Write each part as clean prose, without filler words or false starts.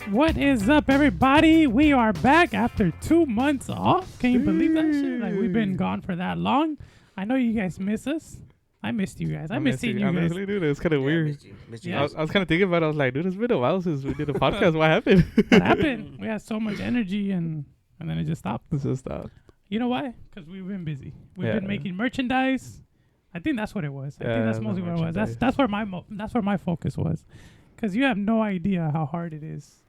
What is up, everybody? We are back after 2 months off. Can you believe that shit? Like, we've been gone for that long. I know you guys miss us. I missed you guys. I missed seeing you guys. Honestly, dude, it's kind of weird. Missed you. Yeah. I was kind of thinking about it. I was like, dude, it's been a while since we did a podcast. What happened? What happened? We had so much energy and then it just stopped. It's just stopped. You know why? Because we've been busy. We've Yeah. been making merchandise. I think that's what it was. I Yeah, think that's the mostly what it was. merchandise. That's where my focus was. Because you have no idea how hard it is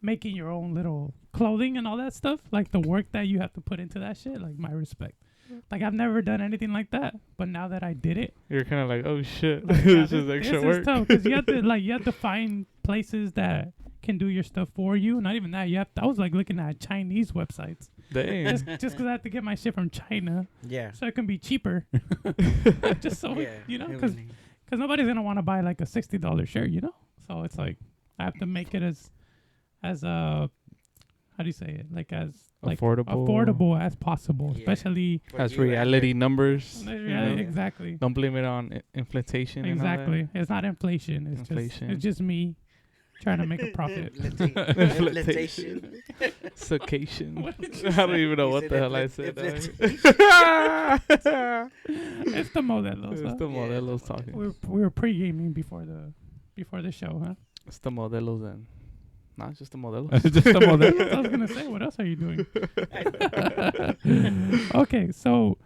making your own little clothing and all that stuff. Like the work that you have to put into that shit. Like, my respect. Like, I've never done anything like that, but now that I did it, You're kind of like, oh shit, like, yeah, this is extra this work. is tough because you have to find places that can do your stuff for you. Not even that. I was like looking at Chinese websites Dang. just because I have to get my shit from China, Yeah. so it can be cheaper. Just so Yeah. because nobody's gonna want to buy like a $60 shirt, So it's like I have to make it as how do you say it? Like as affordable as possible, Yeah. especially. That's reality numbers. Yeah, you know? exactly. Don't blame it on inflation. and all that. Exactly. It's not inflation. It's just me trying to make a profit. Inflation. Suffocation. What did I don't even know You what said the hell I said. It's the Modelos. It's Huh? the Modelos talking. We were pre-gaming before the show, huh? It's the Modelos and not just the Modelos. Just the Modelos. I was gonna say, what else are you doing? Okay, so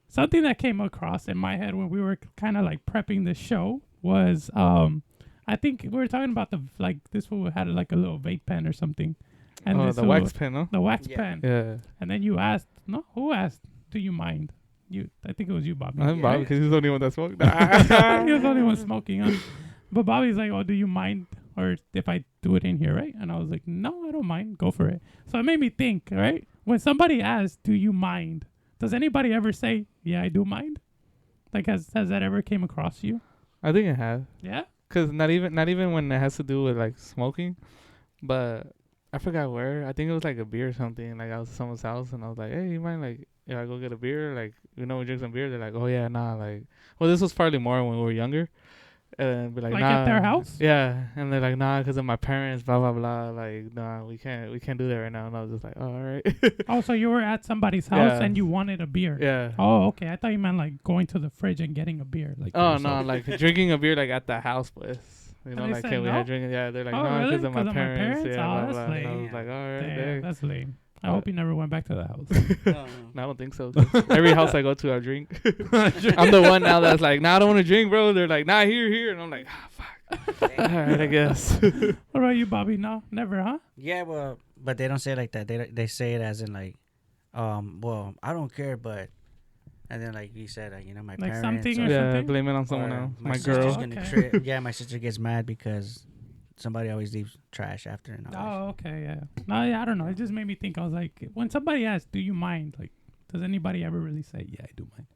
something that came across in my head when we were kind of like prepping the show was I think we were talking about this fool had like a little vape pen or something, and this the wax pen, huh? the wax Yeah. pen, Yeah. and then you asked, no, who asked? Do you mind? I think it was you, Bobby. I'm Bob because he's the only one that smoked. He was the only one smoking, huh? But Bobby's like, oh, do you mind? Or if I do it in here, right? And I was like, no, I don't mind. Go for it. So it made me think, right? When somebody asks, do you mind? Does anybody ever say, yeah, I do mind? Like, has that ever came across you? I think it has. Yeah? Cause not even when it has to do with like smoking, but I forgot where. I think it was like a beer or something. Like I was at someone's house and I was like, hey, you mind like if I go get a beer? Like we drink some beer. They're like, oh yeah, nah. Like, well, this was probably more when we were younger. And be like, Like nah. at their house? Yeah, and they're like, nah, because of my parents, blah blah blah. Like, nah, we can't do that right now. And I was just like, oh, all right. Oh, so you were at somebody's house Yeah. and you wanted a beer. Yeah. Oh, okay. I thought you meant like going to the fridge and getting a beer. Like, Oh for no, yourself. like drinking a beer like at the house, pues. You know, And they like said can we no? have drinking? Yeah, they're like, Oh, no, really? because of my 'Cause parents. Yeah, Oh, blah, that's blah. And I lame. was like, all right, Damn, dang. that's lame. I hope you never went back to the house. No, I don't think so. Every house I go to, I drink. I'm the one now that's like, nah, I don't want to drink, bro. They're like, nah, here. And I'm like, ah, fuck. All right, I guess. What about you, Bobby? No, never, huh? Yeah, well, but they don't say it like that. They say it as in like, well, I don't care, but, and then like you said, like, my Like parents. something or Yeah, something? blame it on someone or else. My My sister's girl. gonna Okay. yeah, my sister gets mad because somebody always leaves trash after. And all Oh, okay, yeah. No, yeah, I don't know. It just made me think. I was like, when somebody asks, "Do you mind?" Like, does anybody ever really say, "Yeah, I do mind"?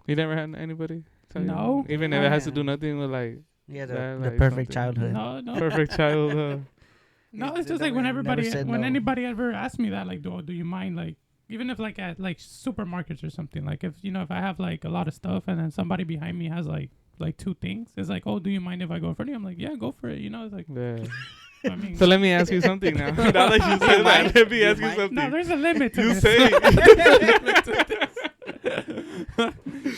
You never had anybody tell you? No. Even if it has to do nothing with like Yeah, the that, like perfect something. childhood. No. perfect child. No, it's They just like when never everybody, said when no. anybody ever asks me that, like, do you mind? Like, even if like at like supermarkets or something, like if if I have like a lot of stuff and then somebody behind me has like two things, it's like, oh, do you mind if I go in front of you? I'm like, yeah, go for it. It's like, Yeah. I mean, So let me ask you something now. Now that you said that, let me ask you something. no, there's a limit to You this. say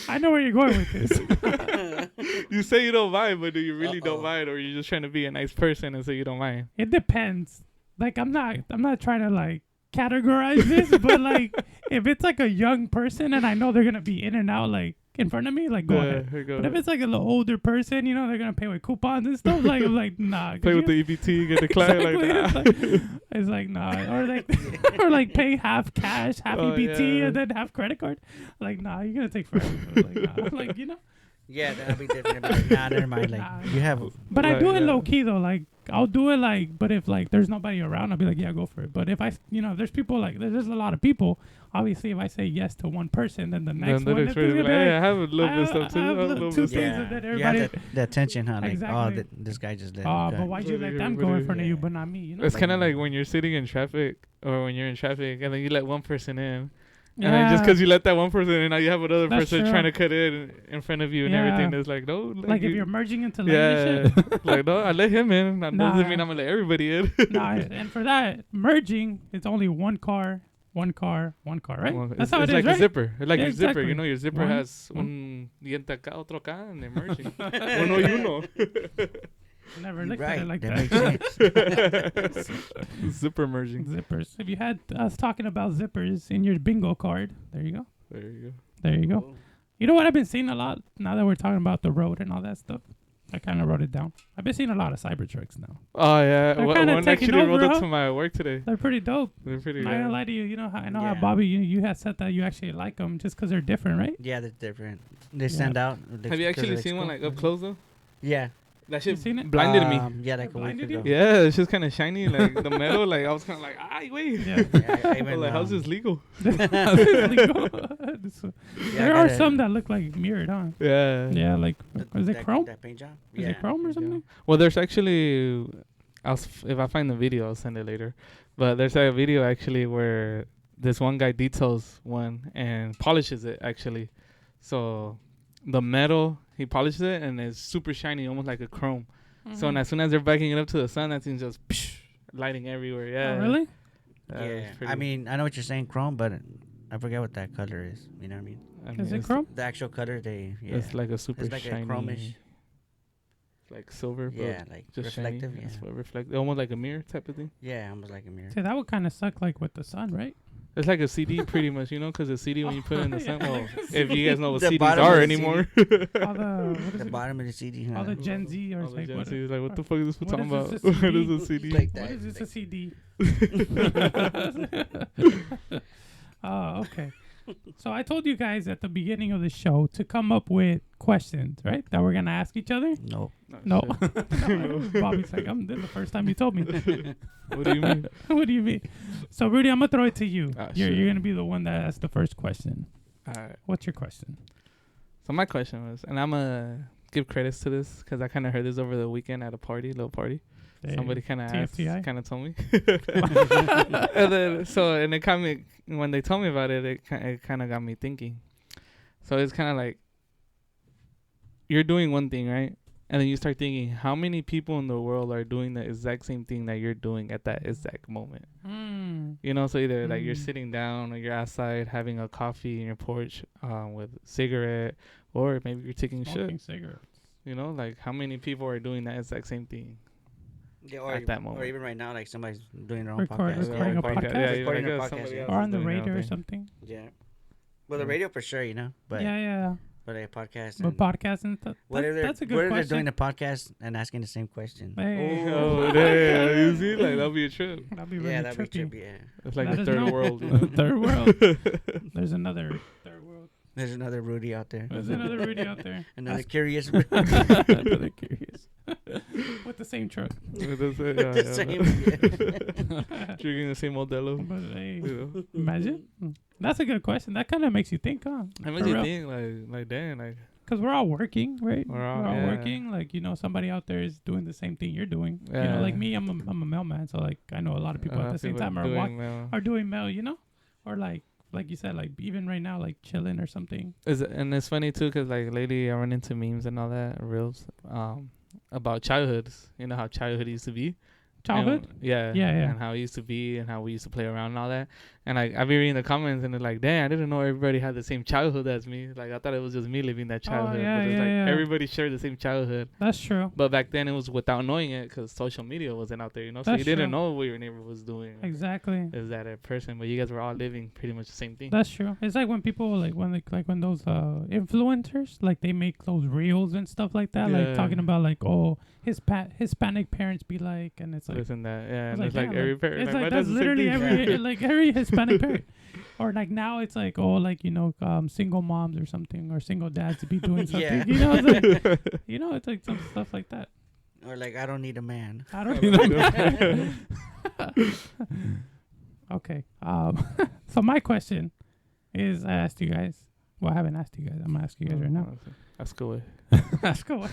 I know where you're going with this. you say you don't mind, but do you really don't Uh-oh. mind, or you're just trying to be a nice person and say you don't mind? It depends. Like, I'm not trying to like categorize this, but like if it's like a young person and I know they're gonna be in and out like in front of me, like go ahead. Here you But if go. it's like a little older person, they're gonna pay with coupons and stuff. Like I'm like, nah. 'cause Play with you- the EBT, get the client Exactly, like that. it's like nah, or like or like pay half cash, half Oh, EBT, yeah. and then half credit card. Like nah, you're gonna take forever. Like nah, like Yeah, that'll be different. But nah, never mind. Like Nah. you have. But I Like, do it yeah. low key though. Like I'll do it like, but if like there's nobody around, I'll be like, yeah, go for it. But if if there's people like there's a lot of people. Obviously, if I say yes to one person, then the next Then one the is next person gonna be be like, hey, like, I have a little bit of stuff too. I have a little two bit of things stuff. and then You have everybody. the attention, huh? Like, Exactly. this guy just let. Oh, him but go. why'd you let them go in front of you, but not me? It's Like- kind of like when you're sitting in traffic or when you're in traffic and then you let one person in And then just Yeah. because you let that one person in, now you have another That's person true. trying to cut in front of you and Yeah. everything. It's like, no. Like if you're merging into lane yeah. and shit. Like, no, I let him in. That Nah. doesn't mean I'm going to let everybody in. Nah, and for that, merging, it's only one car, right? Well, That's how it it's is, like right? a zipper. It's like Yeah, your zipper. exactly. You know, your zipper One- has un diente acá, otro acá, and they're merging. Uno y uno. Never You're looked at it like that that. makes sense. Zipper merging. Zippers. If you had us talking about zippers in your bingo card, there you go. There you go. There you go. Cool. You know what I've been seeing a lot now that we're talking about the road and all that stuff? I kind of wrote it down. I've been seeing a lot of Cybertrucks now. Oh, yeah. They're One kinda one taking actually rolled over, up huh? to my work today. They're pretty dope. They're pretty Not gonna lie to you. You know how I know how Yeah. Bobby, you had said that you actually like them just because they're different, right? Yeah, they're different. They stand out. Have you actually seen one like up close though? Yeah. That You shit seen it? blinded me. Yeah, like a week Blinded you? ago. Yeah, it's just kind of shiny, like the metal. Like I was kind of like, wait. Yeah. Yeah, I I was even, like, how's this legal? There are some that look like mirrored, huh? Yeah. Yeah, like is it that, chrome? That paint job? Is it chrome or something? Well, there's actually, if I find the video, I'll send it later. But there's a video actually where this one guy details one and polishes it actually. So the metal, he polishes it and it's super shiny, almost like a chrome. So and as soon as they're backing it up to the sun, that thing's just lighting everywhere. Yeah. Oh, really? Yeah. it's pretty- I mean, I know what you're saying, chrome, but I forget what that color is. You know what I mean? Is it it's- chrome? The actual color, yeah. It's like a super It's like shiny. a chromish. Like silver, but Yeah, like just reflective. shiny. Yeah. It's what reflect, almost like a mirror type of thing. Yeah, almost like a mirror. See, that would kind of suck, like with the sun, right? It's like a CD, pretty much, you know, because a CD when you put it in the sun. Yeah, Well, like a if you guys know what The CDs bottom are of the anymore. All the what is The it? bottom of the CD. Huh? All the Gen Z or All the like Gen what? Z is like, what the fuck is this what talking is about? this, a What is CD? a CD? Like What that. is this a CD? Oh, okay. So I told you guys at the beginning of the show to come up with questions, right? That we're gonna ask each other. No. No. shit. Bobby's like, this is the first time you told me. What do you mean? What do you mean? So Rudy, I'm gonna throw it to you. Ah, You're shit. gonna be the one that asks the first question. Alright. What's your question? So my question was, and I'm gonna give credits to this because I kind of heard this over the weekend at a little party. Hey, Somebody kind of asked, TFTI? kind of told me. And then, and it kind of, when they told me about it, it kind of got me thinking. So it's kind of like, you're doing one thing, right? And then you start thinking, how many people in the world are doing the exact same thing that you're doing at that exact moment? You know, so either like you're Mm. sitting down or you're outside having a coffee in your porch with a cigarette, or maybe you're taking Smoking shit. cigarettes. You know, like how many people are doing that exact same thing? Yeah, or, At that moment. or even right now, like somebody's doing their own Record- podcast. recording a Recording podcast. Yeah, Recording like a us, podcast, somebody yeah. else Or is on the doing their own radio or thing. something. Yeah. Well, the Yeah. radio for sure, you know, but Yeah. but a podcast. But And podcast and stuff. what if they're, That's a what good if they're doing question. the podcast and asking the same question? Hey. Oh, damn. You see? Like, that'll be a trip. That'd be really Yeah, that'd be trippy. trippy. Yeah. It's like Let the us third know. world, you know? Third world. There's another third world. There's another Rudy out there. There's another Rudy out there. Another Ask- curious. Another curious. With the same truck. That's it, yeah, The yeah. same, Drinking the same Modelo. But hey, You know? imagine. That's a good question. That kind of makes you think, huh? How much For you real. think, like, damn, like, Because we're all working, right? We're all- yeah. working. Like, somebody out there is doing the same thing you're doing. Yeah. Like me, I'm a mailman. So, like, I know a lot of people at the same time are doing mail, Or, like you said, like, even right now, like, chilling or something. And it's funny, too, because, like, lately I run into memes and all that, reels, about childhoods. You know how childhood used to be? Childhood? And, yeah. Yeah. And how it used to be and how we used to play around and all that. And I've been reading the comments and they're like, damn, I didn't know everybody had the same childhood as me. Like, I thought it was just me living that childhood. yeah, but it's like yeah. everybody shared the same childhood. That's true. But back then it was without knowing it because social media wasn't out there, So That's you didn't true. know what your neighbor was doing. Exactly. Is that a person? But you guys were all living pretty much the same thing. That's true. It's like when people when those influencers like they make those reels and stuff like that, like Yeah. talking about like Hispanic parents be like, and it's like This and that. Yeah. it's And it's like damn, every parent. it's my like dad's that's the same literally thing. every like every Hispanic parent. Or like now it's like single moms or something or single dads to be doing something. Yeah. It's like it's like some stuff like that. Or like, I don't need a man. I don't know. Okay. So my question is, I asked you guys. Well, I haven't asked you guys. I'm gonna ask you guys right now. That's cool. Ask away.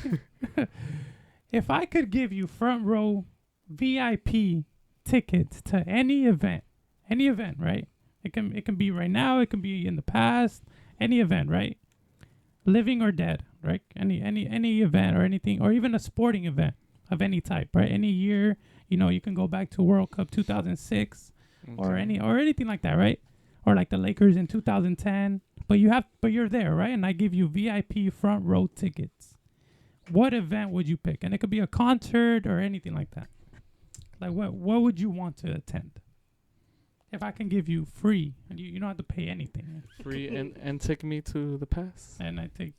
If I could give you front row VIP tickets to any event, right? It can be right now. It can be in the past. Any event, right? Living or dead, right? Any event or anything, or even a sporting event of any type, right? Any year, you can go back to World Cup 2006 or anything like that, right? Or like the Lakers in 2010. But you're there, right? And I give you VIP front row tickets. What event would you pick? And it could be a concert or anything like that. Like what would you want to attend? If I can give you free, and you don't have to pay anything. Free and take me to the past. And I think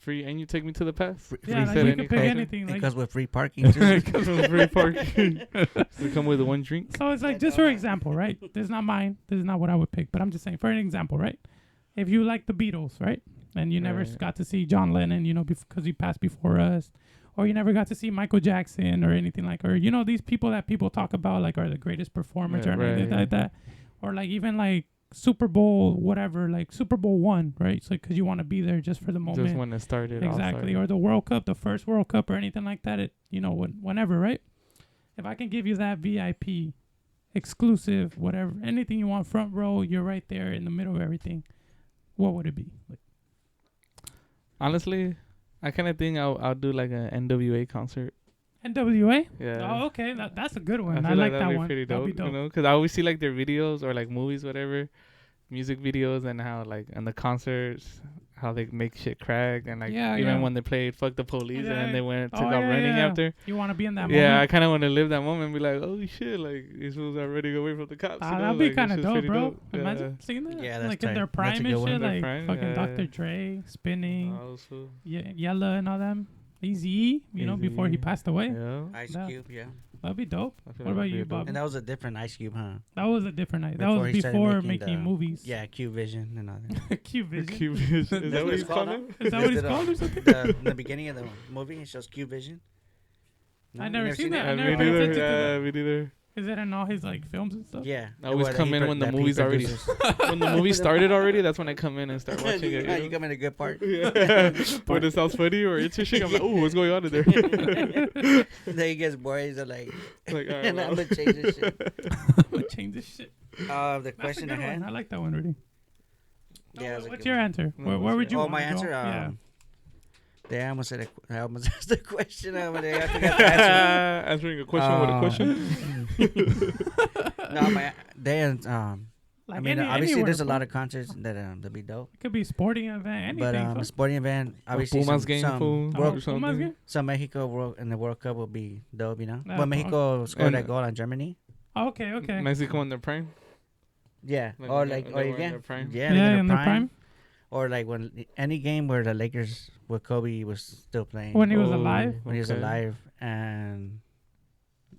Free and you take me to the past. yeah, like said you any can pick concert? anything. It Like, comes with free parking too. It comes with free parking. Does it come with one drink? so it's like just for example, right? This is not mine. This is not what I would pick. But I'm just saying for an example, right? If you like the Beatles, right, and you never Right. got to see John Lennon, because he passed before us, or you never got to see Michael Jackson or anything like, or these people that people talk about like are the greatest performers Yeah, or anything right. like that, or like even like Super Bowl whatever, like Super Bowl one, right? So because you want to be there just for the moment. Just when it started. all Exactly, started. or the World Cup, the first World Cup, or anything like that. Whenever, right? If I can give you that VIP, exclusive, whatever, anything you want, front row, you're right there in the middle of everything. What would it be? Like, Honestly, I kind of think I'll do like an NWA concert. NWA? Yeah. Oh, okay, that's a good one. I feel like that'd that be one. pretty That'd dope, be dope. you know, because I always see like their videos or like movies, whatever, music videos, and how like and the concerts, how they make shit crack, and like Yeah, even yeah. when they played "Fuck the Police" and Yeah. then they went took Oh, off yeah, running yeah. after. You want to be in that Yeah, I moment? kind of want to live that moment and be like, oh shit, like these fools are ready to go away from the cops. you know? That'd be Like, kind of it's just dope, pretty bro. dope. Imagine seeing that. Yeah, that's like in tight. their That's a prime good and one. shit, Their like prime, fucking yeah. Dr. Dre, Spinning, Also, Yella and all them. Easy, before he Eazy. passed away. yeah. Ice Yeah. Cube, yeah. That'd be dope. I feel What like about that'd be you, a dope- Bob? And that was a different Ice Cube, huh? That was a different night. That Before was he started before making making the- movies. Yeah, Cube Vision and all that. Cube Vision. Cube Vision. Is that That's what what he's it's called called? now? Is that what Is it's it, called or something? In the beginning of the movie, it shows Cube Vision. No, I you never seen that. I Yeah, never me paid neither. attention to Yeah, that. me neither. Is it in all his like films and stuff? Yeah. I always Well, come he in when the that he movie's already produces. when the movie started already. That's when I come in and start watching it. You come in a good part. Yeah. When it sounds funny or interesting, I'm like, oh, what's going on in there? Then he gets bored. He's like, Like, all right, and I'm well. gonna change this shit. I'm gonna change this shit. The That's a question good I one. I had. like that one, Rudy. Yeah, it was a What's good your one. answer? No, Where what's would you Oh, want my to answer. go? Yeah. I almost said. I almost asked the question. I forgot the answer. Answering a question with a question. No, Dan. Like I mean, any- obviously, anywhere, there's a bro. lot of concerts that be dope. It could be sporting event, anything. But fuck. a sporting event, obviously, Pumas some, game, some, fool. Oh, World- Pumas something. game? some Mexico World in the World Cup will be dope, you know. Yeah, When Mexico scored and- that goal on Germany, Oh, okay, okay. Mexico in their prime. yeah, Like or when like, they or were in again, their prime? yeah, Yeah, like in their prime. or like when any game where the Lakers with Kobe was still playing When he was Oh, alive. when he was okay. alive, and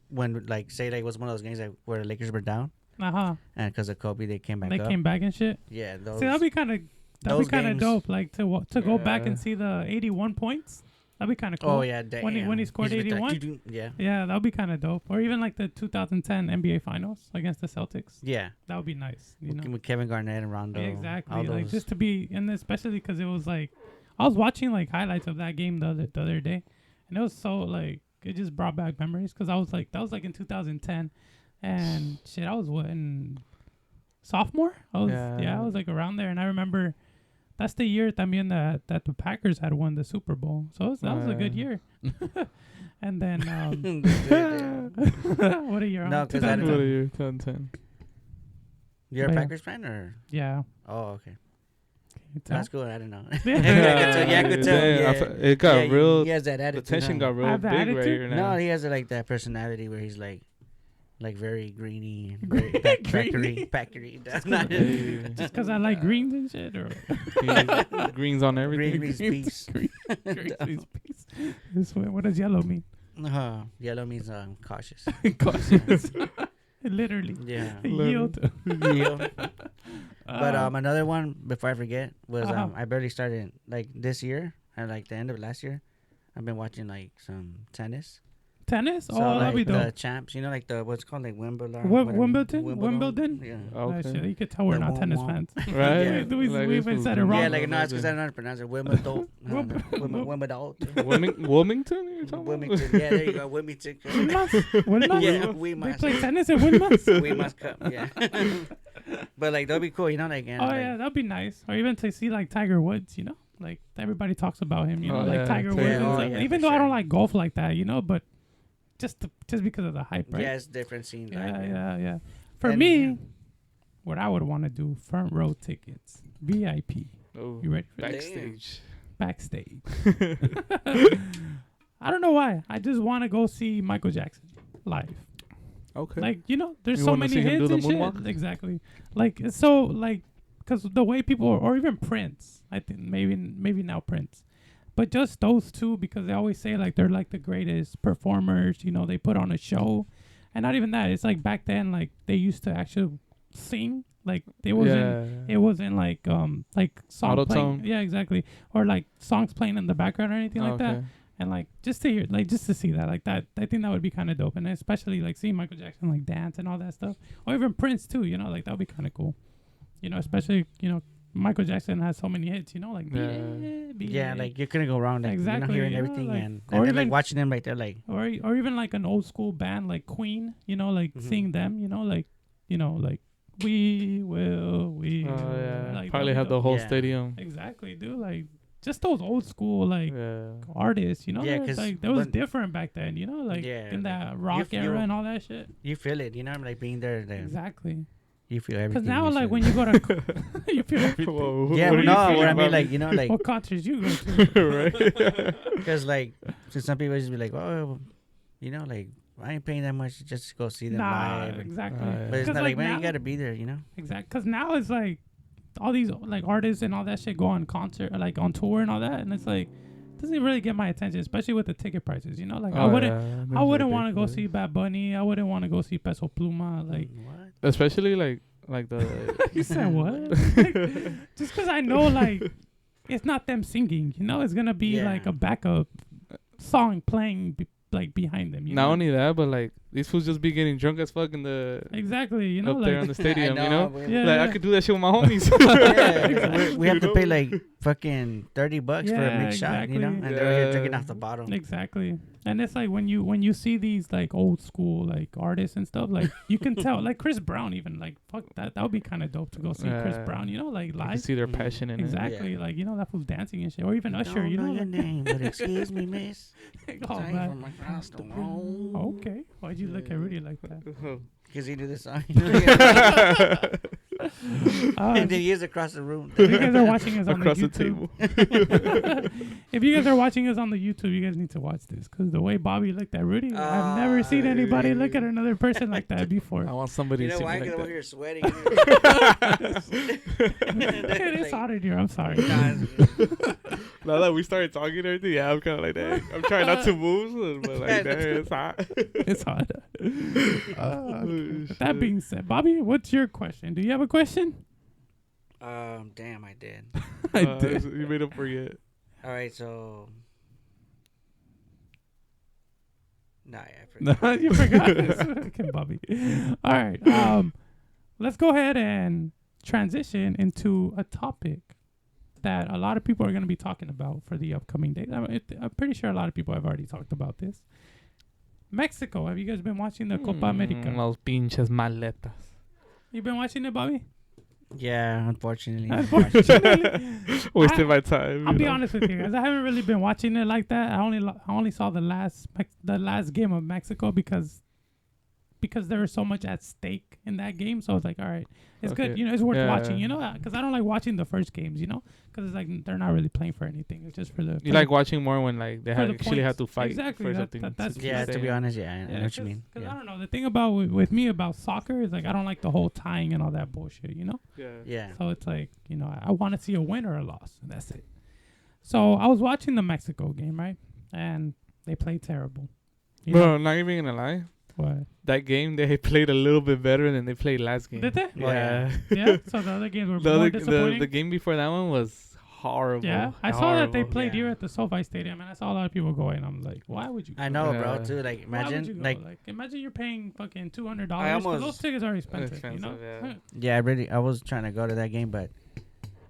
when like say like it was one of those games like where the Lakers were down, Uh-huh. and because of Kobe they came back They up. came back and shit. Yeah, those. See, that'd be kind of those of games- dope. Like to go back Yeah. and see the 81 points. That'd be kind of cool. Oh yeah, damn. When he scored He's with that 81? doo-doo, yeah, Yeah, that'd be kind of dope. Or even like the 2010 NBA Finals against the Celtics. yeah. That would be nice. You know. With Kevin Garnett and Rondo. Exactly. all Like those- just to be, and especially because it was like, I was watching like highlights of that game the other day, and it was so like it just brought back memories because I was like that was like in 2010, and shit, I was what in sophomore? I was Yeah. I was like around there, and I remember that's the year también that the Packers had won the Super Bowl, so that was a good year. And then what a year? No, 'cause I 2010. What are you? 2010. You're a But yeah. Packers fan or? Yeah. Oh, okay. It's all- That's cool. I don't know. Yeah. I could tell. Damn, Yeah, it got yeah, real. He has that The attitude. tension huh? got real Have big the right attitude? here now. No, he has like that personality where he's like very greeny, and Greeny? very packery. That's not Hey. Just because I like greens and shit, or Greens on everything. green means peace. Green peace. This way, what does yellow mean? Yellow means cautious. Cautious. Literally. Yeah. Yield. Yield. But another one before I forget was Uh-huh. I barely started like this year and like the end of last year. I've been watching like some tennis. Tennis? So, Oh, that'd like be the dope. champs, you know, like the what's called like Wimbledon. Wimbledon? Yeah. That Okay. shit, you could tell we're The not tennis wom-wom. fans. Right? Yeah. We've this been was said it good. wrong. Yeah, like no, it's because I don't know how to pronounce it. Wimbledon. Wimbledon. Wilmington? You're talking Wilmington. Yeah, there you go. Wilmington. Winmas? Yeah, They we must. play tennis at Winmas? We must come. Yeah. But like that'd be cool, you know, like and Oh like, yeah, that'd be nice. Or even to see like Tiger Woods, you know, like everybody talks about him, you know, Oh, like yeah, Tiger Tiger Woods. And Woods. stuff. Yeah, Even for though I don't sure. like golf like that, you know, but just because of the hype, right? yeah, it's different scene. Yeah, like, yeah. For And, me, yeah. what I would want to do, front row tickets, VIP. Oh, You ready for that? backstage. Backstage. I don't know why. I just want to go see Michael Jackson live. Okay. Like, you know, there's You so wanna many see him hits do the and shit. moonwalk? Exactly. Like, it's so, like, because the way people, or even Prince, I think, maybe now Prince. But just those two, because they always say, like, they're, like, the greatest performers, you know, they put on a show. And not even that. It's like back then, like, they used to actually sing. Like, it wasn't like song playing. Auto-tone? Yeah, exactly. Or, like, songs playing in the background or anything like that. Okay. And like just to hear, like just to see that, like that, I think that would be kind of dope, and especially like seeing Michael Jackson like dance and all that stuff, or even Prince too. You know, like that would be kind of cool. You know, especially Michael Jackson has so many hits. You know, like Beat Yeah. It, Beat yeah, It. like you couldn't go wrong. Like, Exactly, you know, hearing you know, everything like- and or then like even- watching them right there, like or even like an old school band like Queen. You know, like Mhm. seeing them. You know, like we will, Oh yeah. like, Probably that'd have be the dope. whole Yeah. stadium. Exactly, dude. Like just those old school like. Yeah. Artists, you know, Yeah, there's, 'cause like that was when- different back then, you know, like Yeah, in like, that rock you- era and all that shit. you feel it, you know, like being there, like, Exactly. you feel Because everything. now, you like feel when it. you go to, you feel everything. Whoa, yeah, what do you no, feel what I about mean, me? like, you know, like, What concerts you go to? right? because like, so some people just be like, oh, you know, like, I ain't paying that much just to go see them Nah, live. exactly. Yeah. But it's 'Cause, not like, man, now, you gotta be there, you know. exactly. Because now it's like all these like artists and all that shit go on concert, like on tour and all that, and it's like doesn't really get my attention, especially with the ticket prices. You know, like I Oh, wouldn't, yeah, I that's wouldn't want to go ridiculous. see Bad Bunny. I wouldn't want to go see Peso Pluma. Like What? Especially like the. you said, what? Just because I know like it's not them singing. You know, it's gonna be Yeah. like a backup song playing like behind them. You Not know? only that, but like these fools just be getting drunk as fuck in the Exactly. You know, up like there in the stadium. You know, Yeah. like I could do that shit with my homies. Yeah, 'cause we have You to know? pay like fucking $30 for a Yeah, mixed shot, you know, exactly. and they're here Yeah. drinking off the bottle. Exactly. And it's like when you see these like old school like artists and stuff, like you can tell like Chris Brown even like fuck that would be kind of dope to go see Chris Yeah. Brown, you know, like You can live. see their Mhm. passion in Exactly. Yeah. Like, you know, that fool's dancing and shit. Or even Usher, Don't you know. your Like, name, but excuse me, miss. oh, Sorry man. from across the road. Okay. Why'd you look at Rudy like that? it. Because he knew this song. Uh, And then he is across the room. if you guys are watching us on the Across the YouTube, table. if you guys are watching us on the YouTube, you guys need to watch this because the way Bobby looked at Rudy, I've never seen anybody look at another person like that I before. want somebody You to know see why? me Because I'm like over that. here sweating. It is hot in here. I'm sorry. Nah, Now that we started talking and everything, yeah, I'm kind of like that. I'm trying not to move, but like that, it's hot. It's hot. Oh, That shit. being said, Bobby, what's your question? Do you have a question? damn, I did. I did. You made him forget. All right, so. Nah, yeah, I No, forgot. you forgot. Okay, Bobby. All right. Let's go ahead and transition into a topic that a lot of people are going to be talking about for the upcoming days. I'm pretty sure a lot of people have already talked about this. Mexico. Have you guys been watching the Copa America? Los pinches maletas. You been watching it, Bobby? Yeah, unfortunately. Unfortunately. Wasting my time. I'll you be know? honest with you guys. I haven't really been watching it like that. I only saw the last game of Mexico because there was so much at stake in that game. So I was like, all right, it's good. Okay. You know, it's worth Yeah. watching. You know, because I don't like watching the first games. You know, because it's like they're not really playing for anything. It's just for the. You like watching more when like they for the actually have to points. fight Exactly, for that- something. that's- Yeah, to be honest, yeah, I know what you mean. Because I Yeah. don't know, the thing about with me about soccer is like I don't like the whole tying and all that bullshit. You know. Yeah. So it's like, you know, I want to see a win or a loss. And that's it. So I was watching the Mexico game, right? And they played terrible. You Bro, know not even gonna lie. what? That game they played a little bit better than they played last game. Did they? Yeah. Yeah. So the other games were the, more other, disappointing. the game before that one was horrible. Yeah. I saw that they Horrible. played Yeah. here at the SoFi Stadium, and I saw a lot of people going. I'm like, why would you go? I know, Yeah. bro, too. Like, Why would you imagine, go? like, imagine you're paying fucking $200. I 'cause almost- those tickets are expensive, you know? Expensive, yeah, I was trying to go to that game, but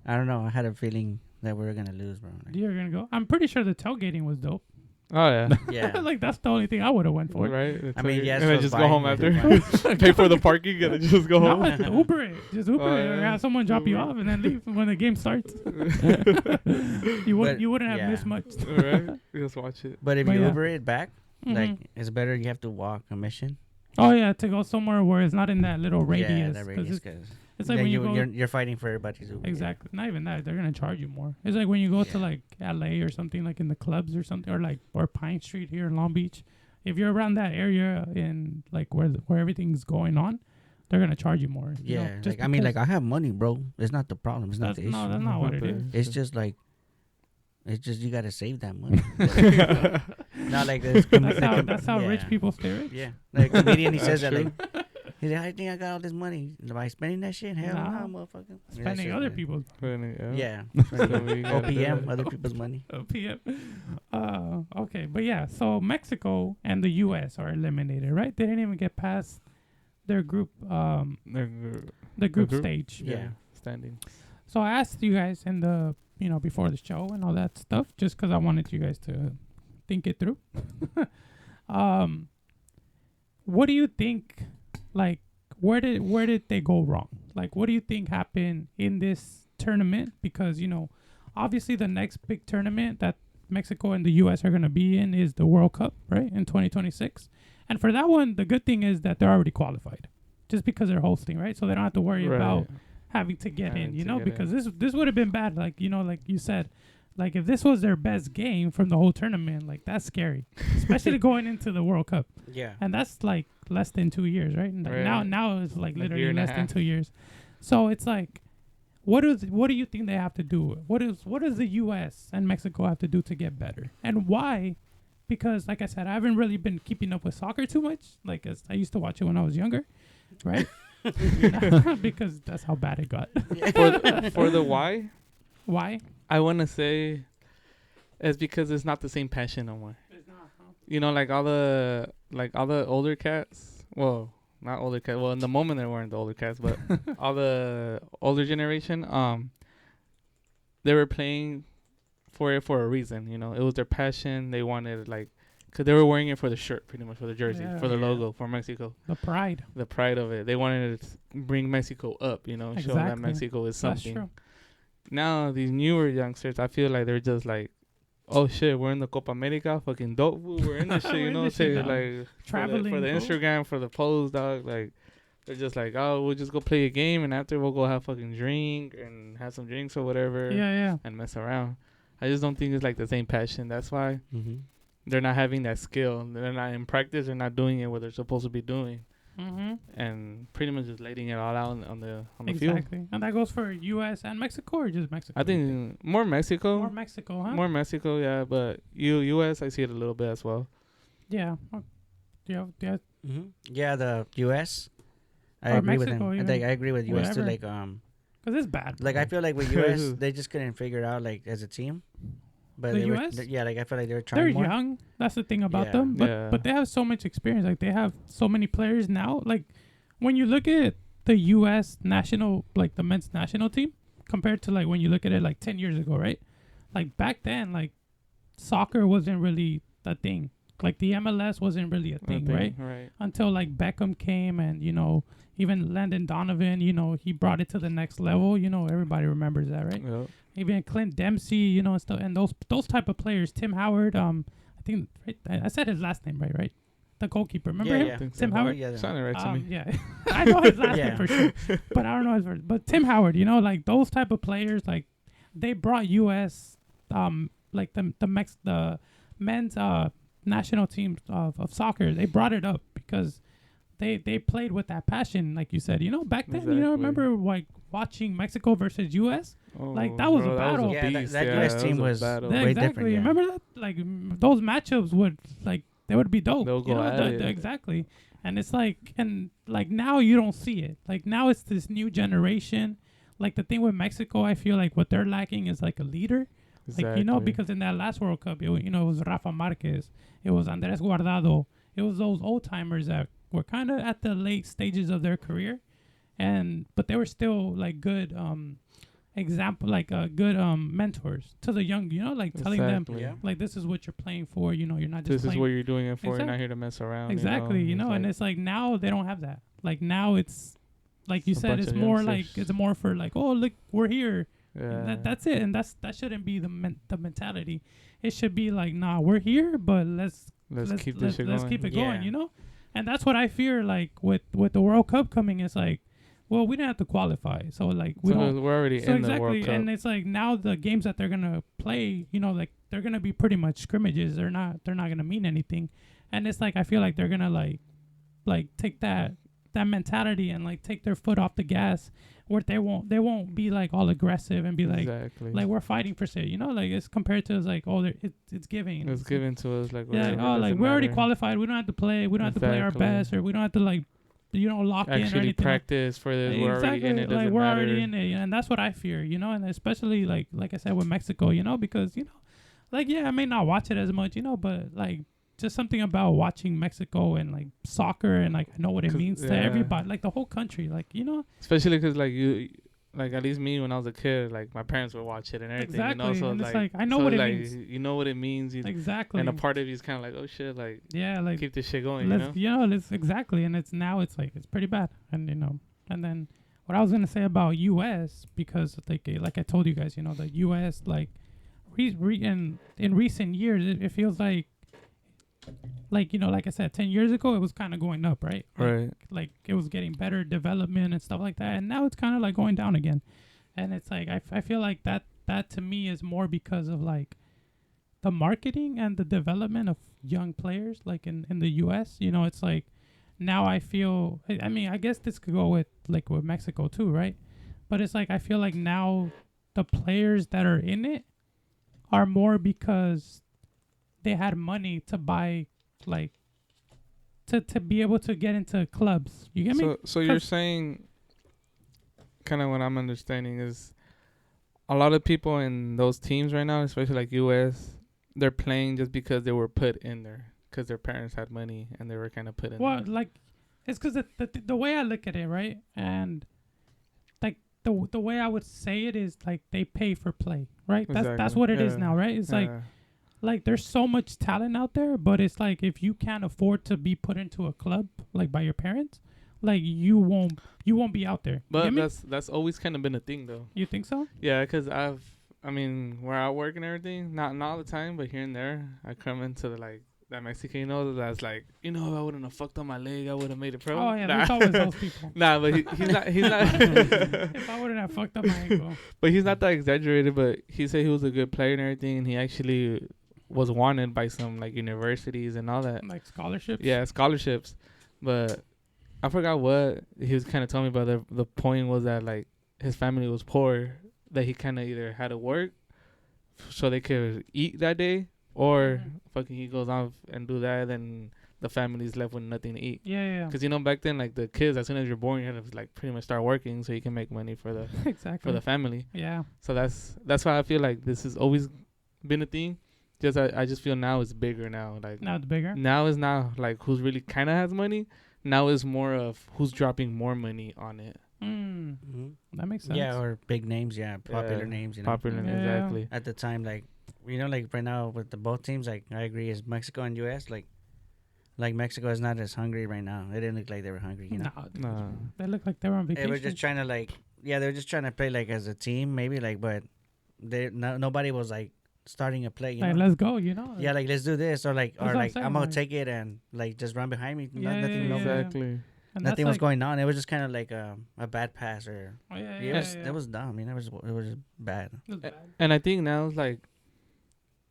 I don't know. I had a feeling that we were going to lose, bro. Like, You're going to go? I'm pretty sure the tailgating was dope. Oh yeah. Yeah. Like that's the only thing I would have went for. Right. I mean, yes, and then for just go buying home it, after. Pay for the parking and then just go No, home. it's Uber it. Just Uber Oh, it. Or yeah. have someone drop you Uber. off and then leave when the game starts. But, You wouldn't have yeah. missed much. Right. Just watch it. But if But you yeah. Uber it back, like Mhm. it's better you have to walk a mission. Oh yeah, to go somewhere where it's not in that little radius. Yeah, that 'cause radius. it's, Cause it's like then when you go you're fighting for everybody's Uber. exactly. Not even that. They're gonna charge you more. It's like when you go to Yeah. like LA or something, like in the clubs or something, or Pine Street here in Long Beach. If you're around that area in like where everything's going on, they're gonna charge you more. you know, Yeah, just like I mean, like because I have money, bro. It's not the problem. It's not that's, the issue. no, that's not what it is. It's just like, it's just you gotta save that money. Not like this. That's how rich people stay rich. Yeah, like a comedian, he says That's that like, he's like, I think I got all this money by spending that shit. Hell Nah. no, motherfucker. Spending other people's Yeah, So we gotta do OPM, it. other people's money. PM. Okay, but yeah, so Mexico and the U.S. are eliminated, right? They didn't even get past their group, the group group? stage. Yeah. Standing. So I asked you guys in the, before the show and all that stuff, just because I wanted you guys to think it through. What do you think? Like, where did they go wrong? Like, what do you think happened in this tournament? Because obviously the next big tournament that Mexico and the U.S. are gonna be in is the World Cup, right, in 2026. And for that one, the good thing is that they're already qualified, just because they're hosting, right? So they don't have to worry about having to get in, because this would have been bad. Like, like you said, like if this was their best game from the whole tournament, like that's scary, especially going into the World Cup. Yeah. And that's like less than 2 years, right? And like Right. now it's like Like literally year and a less than half. 2 years. So it's like, what do you think they have to do? What does the U.S. and Mexico have to do to get better? And why? Because like I said, I haven't really been keeping up with soccer too much. Like as I used to watch it when I was younger, right? Because that's how bad it got. For the why, Why? I want to say it's because it's not the same passion no more. It's not. Like all the older cats. Well, not older cats. Well, in the moment they weren't the older cats, but all the older generation. They were playing for it for a reason. It was their passion. They wanted cause they were wearing it for the shirt, pretty much for the jersey, Yeah. for the Yeah. logo, for Mexico. The pride. The pride of it. They wanted to bring Mexico up. Show that Exactly. Mexico is That's something. true. Now these newer youngsters, I feel like they're just like, oh shit, we're in the Copa America, fucking dope. We're in this shit, We're in this shit, say dog. like Traveling, for the bro. Instagram, for the post, dog. Like they're just like, oh, we'll just go play a game, and after we'll go have fucking drink and have some drinks or whatever, Yeah. and mess around. I just don't think it's like the same passion. That's why Mm-hmm. they're not having that skill. They're not in practice. They're not doing it what they're supposed to be doing, Mm-hmm. and pretty much just letting it all out on the field. Exactly. And that goes for U.S. and Mexico, or just Mexico? I think more Mexico. more Mexico, huh? More Mexico, yeah, but U.S. I see it a little bit as well. Yeah. Yeah. Mm-hmm. Yeah, the U.S. I Or agree Mexico, with him. even. I agree with U.S. too. Whatever. Because it's bad. Like I bro. feel like with U.S. they just couldn't figure out like as a team. But The they were, US? yeah, like I feel like they were trying They're more. young. That's the thing about Yeah. them. But Yeah. but they have so much experience. Like they have so many players now. Like when you look at the U.S. national, like the men's national team, compared to like when you look at it like 10 years ago, right? Like back then, like soccer wasn't really a thing. Like the MLS wasn't really a thing, right? Right. Until like Beckham came and even Landon Donovan, he brought it to the next level. Everybody remembers that, right? Yep. Even Clint Dempsey, and stuff, and those type of players. Tim Howard, I think right, I said his last name right? The goalkeeper, remember him? Yeah. Think so. Tim Howard. Yeah, Sounded right to me. Yeah, I know his last Yeah. name for sure, but I don't know his first. But Tim Howard, like those type of players, like they brought U.S. Like the men's national team of soccer. They brought it up because they played with that passion, like you said. Back then, Exactly. remember like watching Mexico versus U.S. Oh, Like, that was a battle. Yeah, beast. that Yeah, US that team a was battle. way Exactly. different, yeah. Remember that? Like those matchups would they would be dope. They'll go at it. Exactly. And it's like now you don't see it. Like now it's this new generation. Like the thing with Mexico, I feel like what they're lacking is like a leader. Exactly. Like because in that last World Cup, it was Rafa Marquez, it was Andres Guardado, it was those old timers that were kind of at the late stages of their career, but they were still like good example, like good mentors to the young, like telling them Exactly. Yeah. like this is what you're playing for, you're not just This is playing. what you're doing it for. You're not Exact- here to mess around. Exactly, It's and like it's like now they don't have that. Like now it's like you a said, bunch it's of more youngsters. like it's more for like, oh look, we're here. And yeah. that's it, and that shouldn't be the mentality. It should be like, nah, we're here, but let's Keep this shit let's going. keep it Yeah. going. And that's what I fear. Like with the World Cup coming, it's like, well, we didn't have to qualify, so like we So don't. we're already So in the World exactly, Cup. and it's like now the games that they're gonna play, like they're gonna be pretty much scrimmages. They're not gonna mean anything, and it's like I feel like they're gonna like take that mentality and like take their foot off the gas, where they won't be like all aggressive and be like exactly. like we're fighting for shit, like it's compared to, it's like, oh, it's giving. It's given to us like Yeah, whatever. oh, like doesn't we already matter. qualified. We don't have to play. We don't have to play our Exactly. best, or we don't have to like, lock in or Actually anything. practice for this. We're already in it. Like Doesn't we're matter. already in it, and that's what I fear, and especially like I said with Mexico, because like, yeah, I may not watch it as much, but like just something about watching Mexico and like soccer, and like I know what it 'Cause, means to yeah. everybody, like the whole country, like Especially because like you, like at least me when I was a kid, like my parents would watch it and everything. exactly, So and like, it's like I know so what it like, means You know what it means. exactly, And a part of you is kind of like, oh shit, like yeah, like keep this shit going. let's let's exactly, and it's like it's pretty bad, and and then what I was gonna say about U.S., because like I told you guys, the U.S. like in recent years it feels like like I said, 10 years ago it was kind of going up, right? Right. Like it was getting better development and stuff like that, and now it's kind of like going down again, and it's like I feel like that to me is more because of like the marketing and the development of young players, like in the U.S. It's like now I feel, I mean, I guess this could go with Mexico too, right? But it's like I feel like now the players that are in it are more because they had money to buy, like to be able to get into clubs. You get me? So you're saying, kind of what I'm understanding is, a lot of people in those teams right now, especially like U.S., they're playing just because they were put in there because their parents had money and they were kind of put in Well, there. like it's because the way I look at it, right, and like the way I would say it is like they pay for play, right? That's Exactly. what it is Yeah. now, right? It's like there's so much talent out there, but it's like if you can't afford to be put into a club like by your parents, like you won't be out there. You get But me? that's always kind of been a thing though. You think so? Yeah, because I mean, where I work and everything, not all the time, but here and there, I come into that Mexican, that's like, if I wouldn't have fucked on my leg, I would have made it pro. Oh yeah, Nah. there's always those people. Nah, but he's not. If I wouldn't have fucked up my ankle. But he's not that exaggerated. But he said he was a good player and everything, and he actually was wanted by some like universities and all that. Like scholarships? Yeah, scholarships. But I forgot what he was kind of telling me. But the point was that like his family was poor, that he kind of either had to work so they could eat that day, or fucking he goes off and do that, and the family's left with nothing to eat. Yeah. Because back then, like the kids, as soon as you're born, you had to like pretty much start working so you can make money for the Exactly. for the family. Yeah. So that's why I feel like this has always been a thing. Just I just feel now it's bigger now. Like Now it's bigger. now is not like who's really kind of has money. Now is more of who's dropping more money on it. Mm-hmm. That makes sense. Yeah, or big names, popular Yeah, names, Popular, Yeah. exactly. At the time, like, like right now with the both teams, like I agree, is Mexico and U.S. Like Mexico is not as hungry right now. It didn't look like they were hungry, No, Nah. they look like they were on They vacation. were just trying to they were just trying to play like as a team, maybe but nobody was like starting a play. Like, let's go, Yeah, like let's do this, or That's what I'm like saying, I'm gonna like- take it and like just run behind me. Yeah, Nothing, yeah, yeah. Exactly. And nothing that's was like, going on. It was just kind of like a bad pass, or Oh, yeah, it was dumb. It was just bad. It was bad. And I think now it's like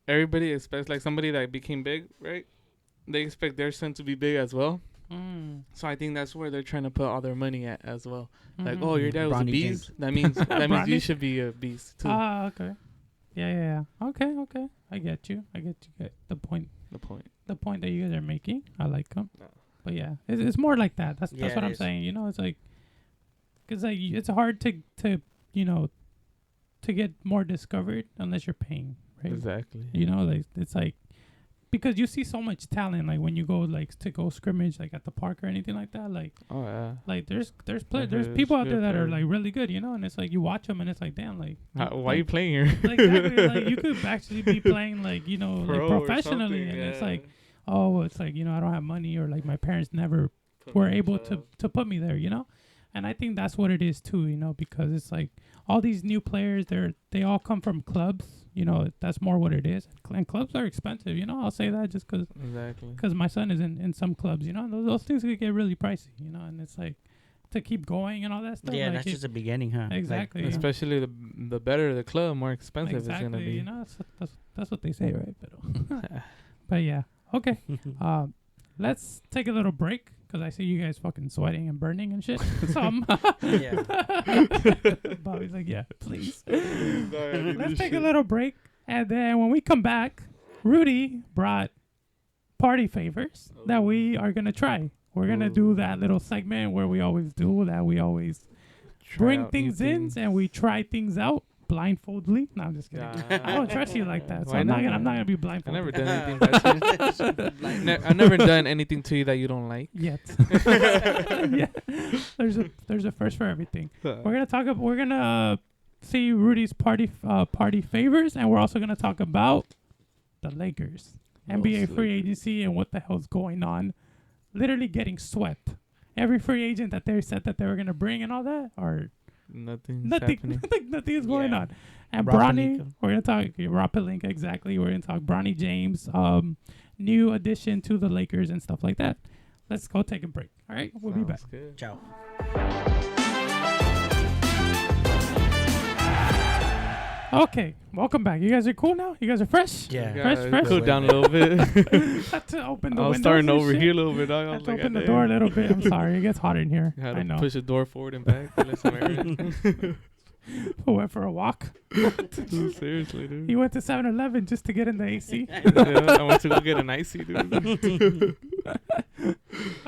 everybody expects like somebody that became big, right? They expect their son to be big as well. Mm. So I think that's where they're trying to put all their money at as well. Like, Mhm. oh, your dad was a Bronny beast. James. That means you Bronny? should be a beast too. Ah, okay. Yeah. Okay. I get you. Get the point. The point. The point that you guys are making. I like them. No. But yeah, it's more like that. That's Yeah, what it I'm is. saying. It's like, cause like it's hard to to get more discovered unless you're paying, right? Exactly. Like it's like because you see so much talent, like when you go like to go scrimmage like at the park or anything like that, like Oh yeah. there's Yeah, there's there's people out good there that are players. like really good, you know, and it's like you watch them and it's like damn, like Why are you playing here? like, exactly, like you could actually be playing like you know like Pro or professionally, something, and it's yeah. like oh it's like you know I don't have money or like my parents never were able to put me there, you know, and I think that's what it is too, you know, because it's like all these new players they all come from clubs, you know, that's more what it is, and clubs are expensive, you know, I'll say that just Exactly. because my son is in some clubs, you know, and those things could get really pricey, you know, and it's like to keep going and all that stuff. Yeah, like that's it- just the beginning, huh? exactly. Yeah. Especially the better the club, more expensive it's gonna Exactly, be. you know, that's what they say, right? But yeah, okay. Let's take a little break because I see you guys fucking sweating and burning and shit. Yeah. Bobby's like, yeah, please. Let's take a little break, and then when we come back, Rudy brought party favors that we are gonna try. We're gonna do that little segment where we always do that. We always bring things in and we try things out blindfoldly. No, I'm just kidding. I don't trust you like that, so Why I'm not not? gonna be I blindfolded. never done anything to you. I've never done anything to you that you don't like. Yet. Yeah. There's a first for everything. We're gonna see Rudy's party favors, and we're also gonna talk about the Lakers, NBA free agency, and what the hell's going on. Literally getting swept. Every free agent that they said that they were gonna bring and all that, or Nothing nothing is going Yeah. on. And Rob Bronny, Pelinka. we're gonna talk Rob Pelinka, exactly. We're gonna talk Bronny James, new addition to the Lakers and stuff like that. Let's go take a break. All right, we'll be back. Good. Ciao. Okay, welcome back. You guys are cool now. You guys are fresh. Yeah. Fresh. Cool down a little bit. Had to open the I was windows starting and over shit. here a little bit, dog. I Had was to like, open the "Goddamn." door a little bit. I'm sorry. It gets hot in here. I had I to know. push the door forward and back. to let some air in. I went for a walk. Seriously, dude. He went to 7-Eleven just to get in the AC. Yeah, I went to go get an icy, dude.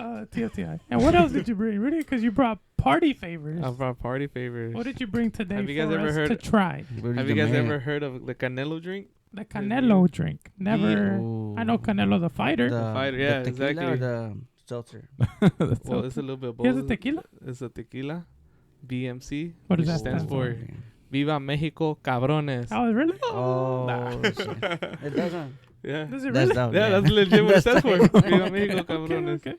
TLTI. And what else did you bring, Rudy? Because you brought party favors. I brought party favors. What did you bring today Have you guys for ever us heard- to try? Have you guys ever heard of the Canelo drink? The Canelo drink. Never. I know Canelo the fighter. The fighter, yeah, the tequila exactly. Or the seltzer. Well, it's a little bit both. Here's a tequila? It's a tequila. BMC. What does which that stands stand for? Viva Mexico, cabrones. Oh, really? Oh, Nah. shit. It doesn't. Yeah. Does it That's really? dope. Yeah, that's legit what it stands for. tight. Viva Mexico, Okay, cabrones. okay.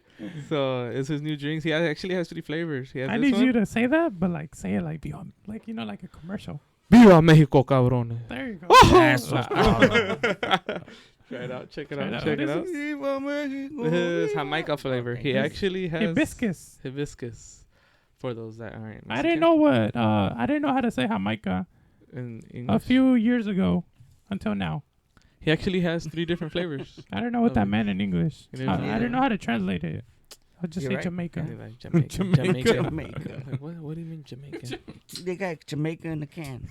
So it's his new drinks. He actually has 3 flavors. He has I this need one. you to say that, but like say it like beyond, like you know, like a commercial. Viva Mexico, cabrones. There you go. That's what's Try it out. Check it Try out. it out. Check it What out. is This is Jamaica flavor. He actually has Hibiscus. hibiscus. For those that aren't. I didn't know what. I didn't know how to say Jamaica In a English. few years ago, until now. He actually has 3 different flavors. I didn't know what that Oh. meant in English. You didn't I know didn't either? know how to translate it. I'll just You're say right. Jamaica. They're like Jamaica. Jamaica. Jamaica. Jamaica. Like, what do you mean Jamaica? They got Jamaica in the can.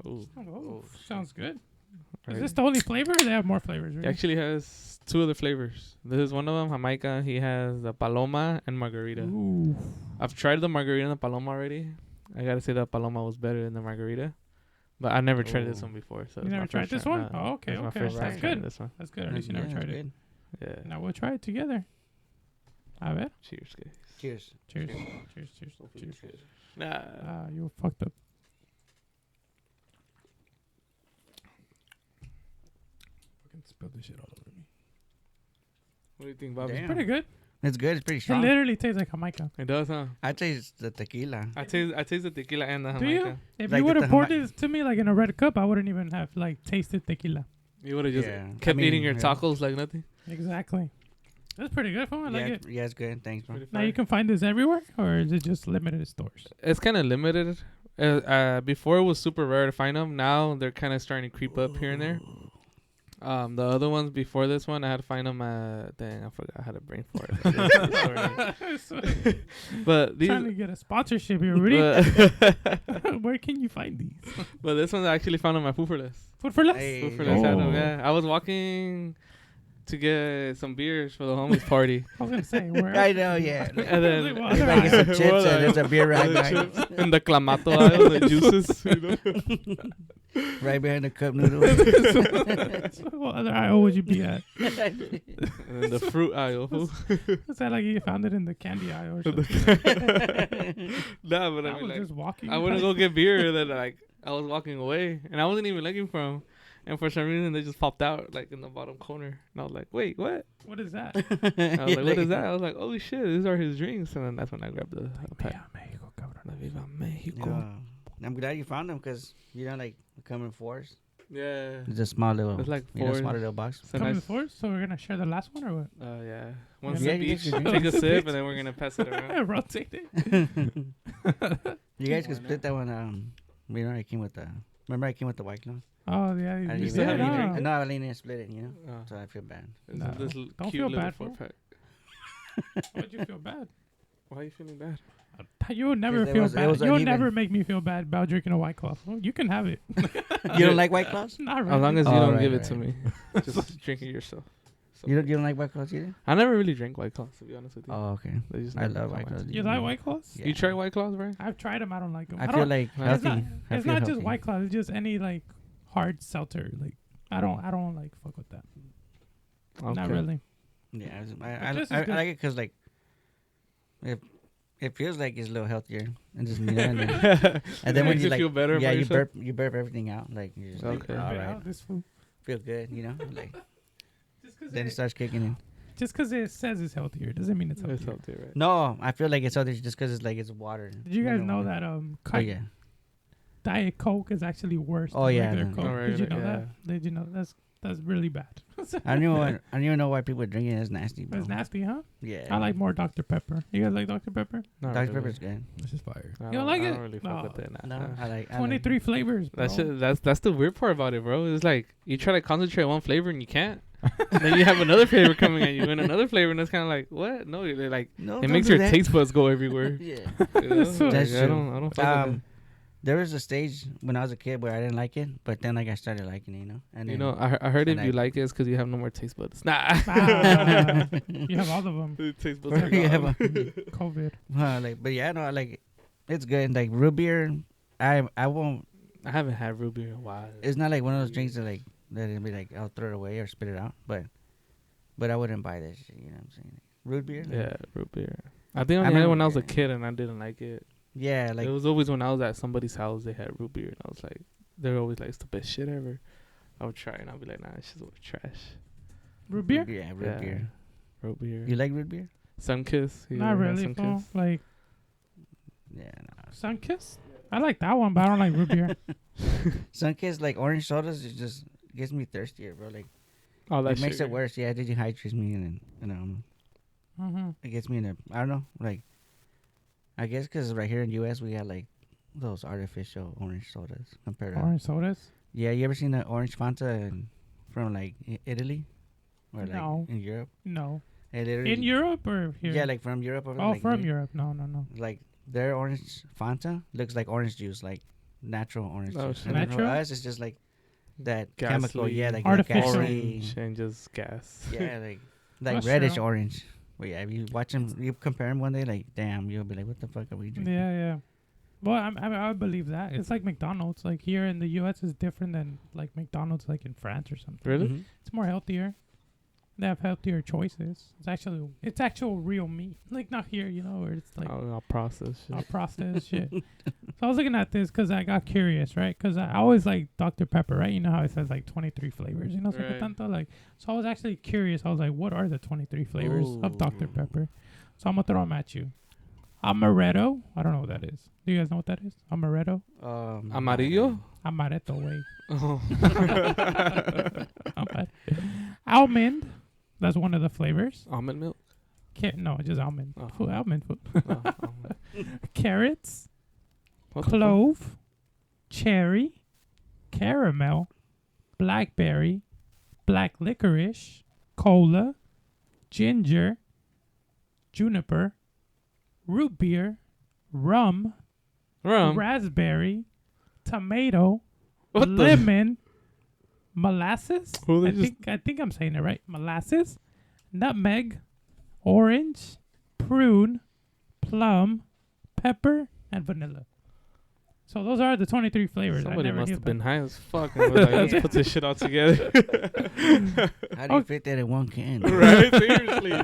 Ooh. Oh, sounds good. Is Right. this the only flavor? Or they have more flavors. He Really? actually has 2 other flavors. This is one of them, Jamaica. He has the Paloma and Margarita. Ooh. I've tried the Margarita and the Paloma already. I gotta say the Paloma was better than the Margarita. But I never tried this Ooh. one before. So You it's my never tried first this try. one? Nah, Oh, okay, it's my okay. first That's time trying good. This one. That's good. At least you never tried it. Yeah. Now we'll try it together. A ver. Cheers, guys. Cheers. Cheers. Cheers. Nah. You fucked up. Fucking spilled this shit all over me. What do you think, Bobby? Damn. Pretty good. It's good. It's pretty It strong. literally tastes like Jamaica. It does, huh? I taste the tequila. I taste the tequila and the Do you? Jamaica. If Like you the would have poured Jama- this to me like in a red cup, I wouldn't even have like tasted tequila. You would have just Yeah. kept I mean, eating your yeah. tacos like nothing. Exactly. That's pretty good. I like it. Yeah, it's good. Thanks, bro. Pretty Now fire. you can find this everywhere, or is it just limited to stores? It's kind of limited. Before it was super rare to find them. Now they're kind of starting to creep up here and there. The other ones before this one, I had to find them. Dang, I forgot how to brain for it. But these, Trying to get a sponsorship here, Rudy. but, Where can you find these? but this one I actually found on my Food for Less. Food for less. Hey. Food for Less had 'em, Oh. yeah. I was walking to get some beers for the homies party, I was gonna say where. I know, yeah. and then Well, They buy you some chips Well, and there's a beer right the behind chips in the clamato aisle, the juices. You know? Right behind the cup noodles. So what other aisle would you be at? And then the fruit aisle. Fool. Is that like you found it in the candy aisle or something? Nah, but I I mean, was like, just walking. I wouldn't go get beer. Then like I was walking away, and I wasn't even looking for them. And for some reason, they just popped out like in the bottom corner, and I was like, "Wait, what?" What is that? I was like, "What is that?" I was like, "Holy shit, these are his drinks!" And then that's when I grabbed the pack. Viva Mexico, cabrón. La Viva Mexico. Yeah. I'm glad you found them because you know, like come in fours. Yeah. It's a small little, It's like you know, four. small little box. It's a Coming nice. forth, so we're gonna share the last one or what? Yeah. One Yeah, sip you each. can Take a sip, and then we're gonna pass it around. Rotate it. You guys Why could split that one. You know, I came with the. Remember, I came with the white claw. Oh yeah, I you didn't still even- have any I drink? No, I didn't split it. You know, Oh. so I feel bad. It's No. this Don't cute feel little bad, four fool. pack. Why'd you feel bad? Why are you feeling bad? You would never 'Cause it feel was- it bad. was You would uneven. never make me feel bad about drinking a White Claw. Well, you can have it. You don't like white claws? Not really. As long as you Oh, don't right, give it to right. me, just drink it yourself. So You don't like white claws either? I never really drank White Claws, to be honest with you. Oh, okay. They just I never love come White out. Claws. You like White Claws? Yeah. You try White Claws, right? I've tried them. I don't like them. I don't- feel like It's It's healthy. not. I It's feel not just healthy. White Claws. It's just any like hard seltzer. Like I don't like fuck with that. Not Okay. really. Yeah, But this is I good. like it because like, it feels like it's a little healthier and just and then, and then when Makes you you like feel better yeah about you yourself? burp everything out like you're just like Okay. all Get right, out this food. feel good, you know, like Just because then it starts kicking in. it says it's healthier doesn't mean it's It's healthier. healthy, right? No, I feel like it's healthier just because it's like it's water. Did you guys know that Oh yeah. Diet Coke is actually worse Oh, than yeah, regular no. Coke? Oh, Did you regular- know that? Did you know that's really bad? I don't even know why people drink it. It's nasty, bro. It's nasty, huh? Yeah. I like more Dr. Pepper. You guys like Dr. Pepper? Not Dr. really. Pepper's good. This is fire. I You don't like I it? don't really fuck No. with it. No, Nah. I like 23 flavors, bro. That shit, that's the weird part about it, bro. It's like you try to concentrate on one flavor and you can't. And then you have another flavor coming at you and another flavor, and it's kind of like, what? No, they're like No, it don't makes do your that. taste buds go everywhere. Yeah. You know? So- Like, That's I true. don't fuck with it. There was a stage when I was a kid where I didn't like it, but then like I started liking it, you know. And You then, know, I heard if and you I- like it, it's because you have no more taste buds. Nah. Ah, you have all of them. The taste buds are You have gone. COVID. like, but yeah, no, I like it. It's good. Like root beer, I won't. I haven't had root beer in a while. It's not like one of those drinks that it'd be like I'll throw it away or spit it out, but I wouldn't buy this shit. You know what I'm saying? Root beer. Yeah, root beer. I think I I only had it when remember- I was a kid and I didn't like it. Yeah, like It was always when I was at somebody's house, they had root beer, and I was like, they're always like, it's the best shit ever. I would try it, and I'd be like, nah, this shit's trash. Root beer? Yeah, root Yeah. beer. Root beer. You like root beer? Sunkiss. You Not ever had really, fool. Sunkiss? Like Yeah, no. Sunkist? I like that one, but I don't like root beer. Sunkist, like orange sodas, it just gets me thirstier, bro. Like Oh, that it makes shit. it worse. Yeah, it dehydrates me and Mm-hmm. it gets me in a I don't know, like I guess because right here in U.S. we got like those artificial orange sodas compared to Orange sodas? yeah. You ever seen an orange Fanta from like Italy or like No. in Europe? No. It literally- In Europe or here? Yeah, like from Europe. Over Oh, like from near- Europe. No, no, no. Like their orange Fanta looks like orange juice, like natural orange Oh, juice. shit. And then for Natural? us, it's just like that Gasoline. chemical. Yeah, like Artificial. That Orange gasoline. and just gas. Yeah, like That's reddish true. orange. But yeah, if you watch them, you compare them one day, like damn, you'll be like, what the fuck are we drinking? Yeah, yeah. Well, I believe that. It's like McDonald's. Like here in the U.S. is different than like McDonald's like in France or something. Really? Mhm. It's more healthier. They have healthier choices. It's actual real meat. Like not here, you know, where it's like I'll process shit. all processed shit. So I was looking at this because I got curious, right? Because I always like Dr. Pepper, right? You know how it says like 23 flavors, you know, so Right. tanto, like. So I was actually curious. I was like, what are the 23 flavors of Dr. Ooh. Pepper? So I'm gonna throw them at you. Amaretto. I don't know what that is. Do you guys know what that is? Amaretto. Amarillo? Amaretto way. Oh. Almond. That's one of the flavors. Almond milk? No, just almond. Oh. Food, almond food. Oh, almond. Carrots. What the fuck? Clove. Cherry. Caramel. Blackberry. Black licorice. Cola. Ginger. Juniper. Root beer. Rum. Raspberry. Tomato. What the? Lemon. Molasses. Who they I just- think I'm saying it right. Molasses. Nutmeg. Orange. Prune. Plum. Pepper. And vanilla. So those are the 23 flavors. Somebody I never must knew have been that. high as fuck. And was like, let's put this shit all together. How do you fit that in one can? Right? Seriously.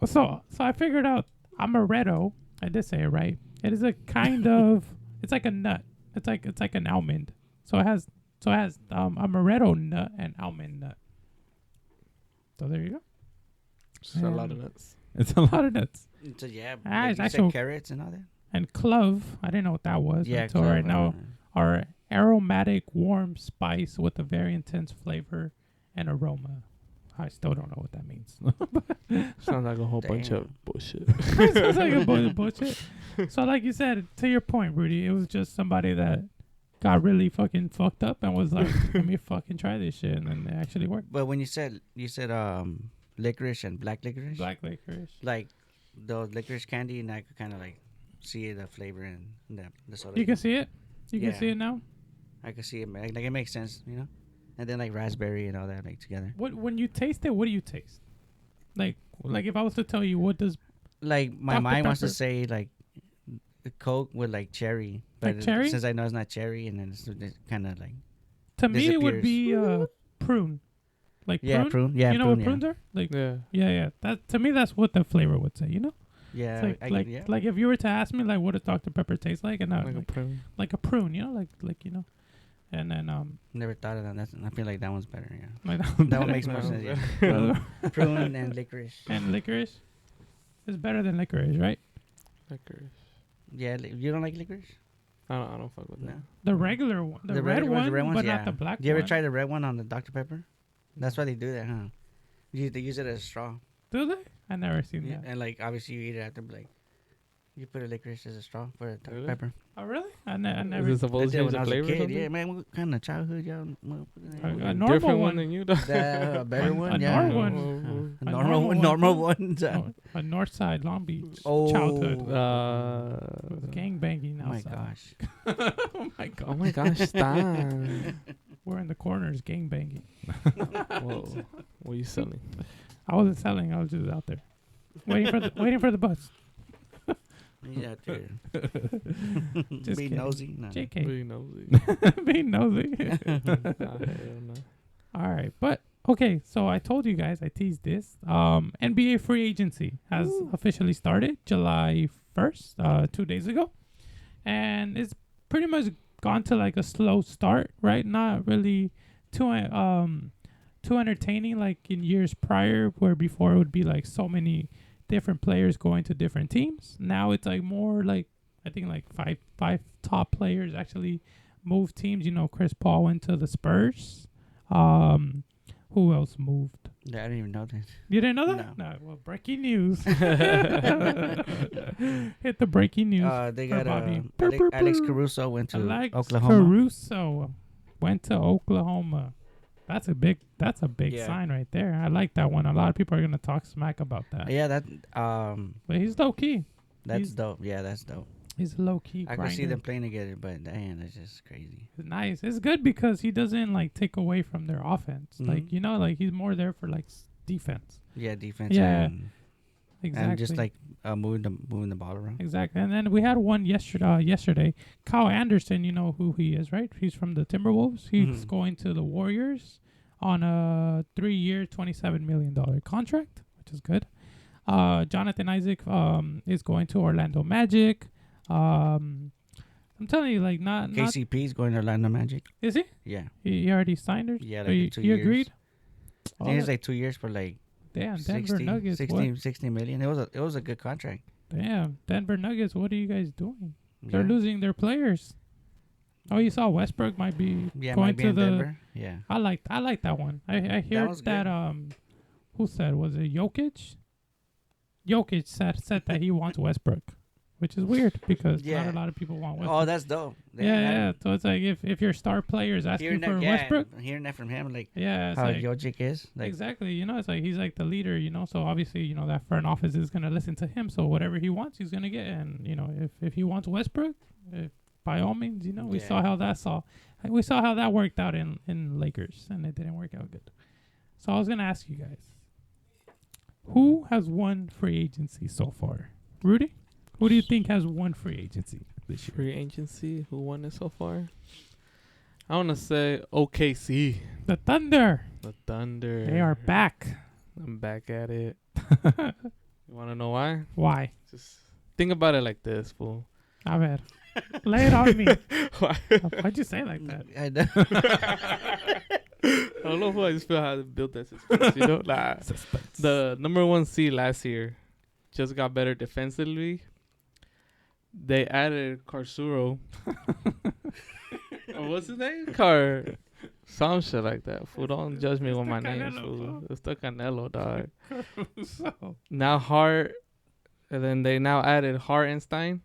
So I figured out amaretto. I did say it right. It is a kind of. It's like a nut. It's like an almond. So it has amaretto nut and almond nut. So there you go. Just a lot of nuts. It's a lot of nuts. So yeah, Ah, like it's you actual- said carrots and all that. And clove. I didn't know what that was Yeah, until clove, right now. Are aromatic warm spice with a very intense flavor and aroma. I still don't know what that means. Sounds like a whole bunch of Damn. bullshit. Sounds like a bunch of bullshit. So like you said, to your point, Rudy, it was just somebody that got really fucking fucked up and was like, let me fucking try this shit, and then it actually worked. But when you said licorice and black licorice, Black licorice. like the licorice candy, and I could kind of like see the flavor in the soda. You can see it? You Yeah. can see it now? I could see it. Like it makes sense, you know. And then like raspberry and all that like together. When you taste it, what do you taste? Like if I was to tell you, what does Like my Dr. mind wants to Pepper. say like the Coke with like cherry, Like cherry? since I know it's not cherry, and then it's kind of like to me it would Disappears. be prune. Like yeah, prune. Yeah, you know prune, what prunes are? Like Yeah. yeah. That to me that's what the flavor would say, you know? Yeah, It's I, like yeah. like if you were to ask me like what does Dr. Pepper taste like, and Like a prune. like a prune, you know, like you know. And then Never thought of that. I feel like that one's better. Yeah, like that one makes more No. sense. Yeah. Prune and licorice. and licorice is better than licorice, right? Licorice. Yeah, you don't like licorice? I don't fuck with No. that. The regular one, the red regular one, ones, the red ones, but yeah. not the black You ever one. try the red one on the Dr. Pepper? That's why they do that, huh? They use it as a straw. Do they? I never seen Yeah, that. and like obviously you eat it after, but like you put a licorice as a straw for a Dr. Really? Pepper. Oh really? I Is never. it supposed to That's it change when the I was a flavor or kid. something? Yeah, man, what kind of childhood y'all? A normal Different one. than you, though. A better A one, yeah. normal one. A A normal normal one. one. Normal one. Oh, a North Side Long Beach Oh. childhood. Uh, Gang banging Oh my outside. gosh. Oh my god. oh my gosh, stop. We're in the corners gang banging. Whoa. What are you selling? I wasn't selling. I was just out there waiting for the bus. He's out there. Just Be kidding. nosy. No. JK. Really nosy. Being nosy. Nah, hell no. All right, but okay. So I told you guys, I teased this. NBA free agency has officially started July 1st, 2 days ago, and it's pretty much gone to like a slow start, right? Not really too entertaining like in years prior, where before it would be like so many different players going to different teams. Now it's like more like I think like five top players actually moved teams. You know, Chris Paul went to the Spurs. Who else moved? Yeah, I didn't even know that. You didn't know that? No. Well, breaking news. Hit the breaking news. They for got Bobby. Alex Caruso went to Alex Oklahoma. Caruso went to Oklahoma. That's a big Yeah. sign right there. I like that one. A lot of people are gonna talk smack about that. Yeah, But he's low key. that's He's- dope. Yeah, that's dope. He's low key. I could see them playing together, but damn, that's just crazy. It's nice. It's good because he doesn't like take away from their offense. Mhm. Like like he's more there for like defense. Yeah, defense. Yeah, and, Exactly. and just like moving the ball around. Exactly. And then we had one yesterday. Kyle Anderson, you know who he is, right? He's from the Timberwolves. He's Mhm. going to the Warriors on a 3-year, $27 million contract, which is good. Jonathan Isaac is going to Orlando Magic. I'm telling you, like, not KCP's going to Orlando Magic. is he? Yeah, He already signed her? yeah, Or like you, in 2 you years. agreed? I think it's like 2 years for like Damn, Denver 60, Nuggets. 60 million. It was a good contract. Damn, Denver Nuggets. What are you guys doing? They're Yeah. losing their players. Oh, you saw Westbrook might be Yeah, going might be to in the. Denver. Yeah. I like that one. I hear was that good. who said, was it Jokic? Jokic said that he wants Westbrook, which is weird because Yeah. not a lot of people want Westbrook. Oh, that's dope. yeah. So it's like if your star player is asking for Westbrook, hearing that from him, like yeah, it's how like, Jokic is. Like, exactly. You know, it's like he's like the leader. You know, so obviously you know that front office is gonna listen to him. So whatever he wants, he's gonna get. And you know, if he wants Westbrook, by all means, you know, we Yeah. saw how that worked out in Lakers, and it didn't work out good. So I was gonna ask you guys, who has won free agency so far? Rudy, who do you think has won free agency? this year. Free agency. Who won it so far? I want to say OKC. The Thunder. The Thunder. They are back. I'm back at it. You want to know why? Why? Just think about it like this, fool. A ver. Lay it on me. Why? Why'd you say it like that? I know. I don't know if I just feel how to build that suspense, you know? Nah. The number 1 seed last year just got better defensively. They added Carsuro. What's his name? Some shit like that. Fool, don't judge me with my name, fool. It's the Canelo, dog. Now Hart, and then they now added Hartenstein.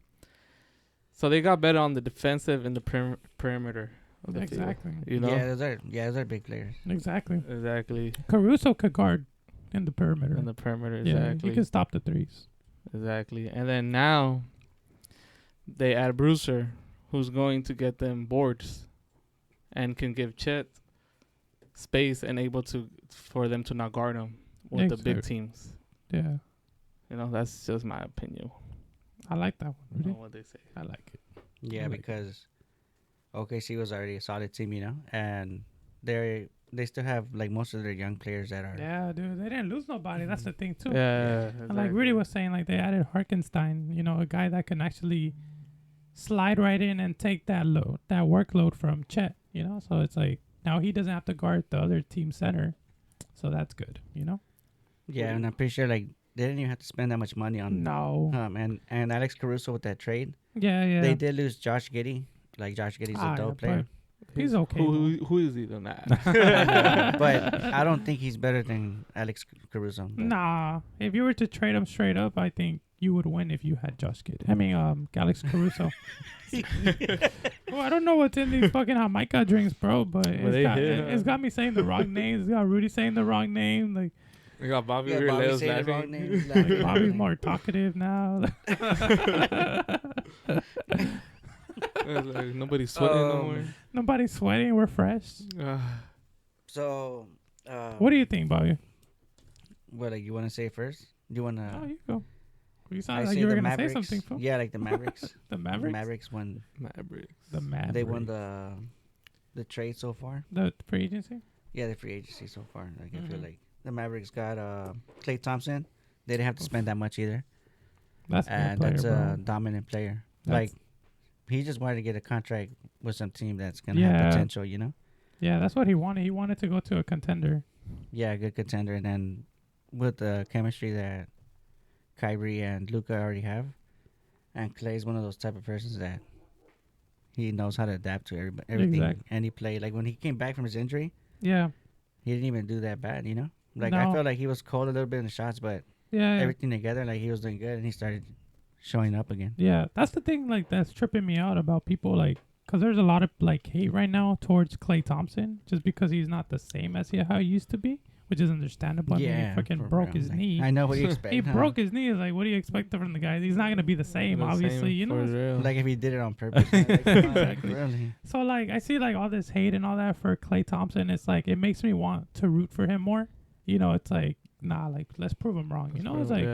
So they got better on the defensive and the perimeter of the Exactly. field. You know? Yeah, those are big players. Exactly. Exactly. Caruso could guard in the perimeter. In the perimeter, yeah, exactly. he can stop the threes. Exactly. And then now they add Brewster, who's going to get them boards and can give Chet space and able to for them to not guard him with the big teams. Yeah. You know, that's just my opinion. I like that one. I Really? know what they say. I like it. Yeah, like because OKC was already a solid team, you know, and they still have like most of their young players that are. Yeah, dude. They didn't lose nobody. That's the thing, too. Yeah. And like Rudy was saying, like they added Harkenstein, you know, a guy that can actually slide right in and take that workload from Chet, you know? So it's like now he doesn't have to guard the other team center. So that's good, you know? Yeah, and I'm pretty sure like they didn't even have to spend that much money on. No. And Alex Caruso with that trade. Yeah. They did lose Josh Giddey. Like Josh Giddey's a dope player. He's okay. Who is he then? But I don't think he's better than Alex Caruso. But. Nah. If you were to trade him straight up, I think you would win if you had Josh Giddey. I mean, Alex Caruso. Well, I don't know what's in these fucking Jamaica drinks, bro, but it's got me saying the wrong names. It's got Rudy saying the wrong name. Like, We got Bobby saying the wrong name. like Bobby's more talkative now. Like nobody's sweating no more. Nobody's sweating. We're fresh. So, What do you think, Bobby? what, like, you want to say first? Do you want to? Oh, you go. You I sounded like say you were the gonna say Mavericks. something, fool. Yeah, like the Mavericks. The The Mavericks. Mavericks won. Mavericks. The Mavericks. They won the trade so far. The free agency. Yeah, the free agency so far. Like I feel Mhm. like the Mavericks got Klay Thompson. They didn't have to spend that much either, That's a good and player, that's bro. a dominant player. That's- Like he just wanted to get a contract with some team that's gonna Yeah. have potential. You know. Yeah, that's what he wanted. He wanted to go to a contender. Yeah, good contender, and then with the chemistry that Kyrie and Luka already have, and Clay's one of those type of persons that he knows how to adapt to everything, Exactly. any play. Like when he came back from his injury, Yeah. he didn't even do that bad, you know. Like I No. felt like he was cold a little bit in the shots, but Yeah. everything together, like he was doing good, and he started showing up again. Yeah, that's the thing. Like that's tripping me out about people. Like, cause there's a lot of like hate right now towards Klay Thompson just because he's not the same as how he used to be, which is understandable. I mean, he for freaking broke real. his Like, knee. I know what do you expect. He huh? broke his knee. It's like, what do you expect from the guy? He's not gonna be the same, obviously. You know. Like if he did it on purpose. Like, come on, Exactly. really. So like, I see like all this hate and all that for Klay Thompson. It's like it makes me want to root for him more. You know, it's like nah, like let's prove him wrong. You know, it's like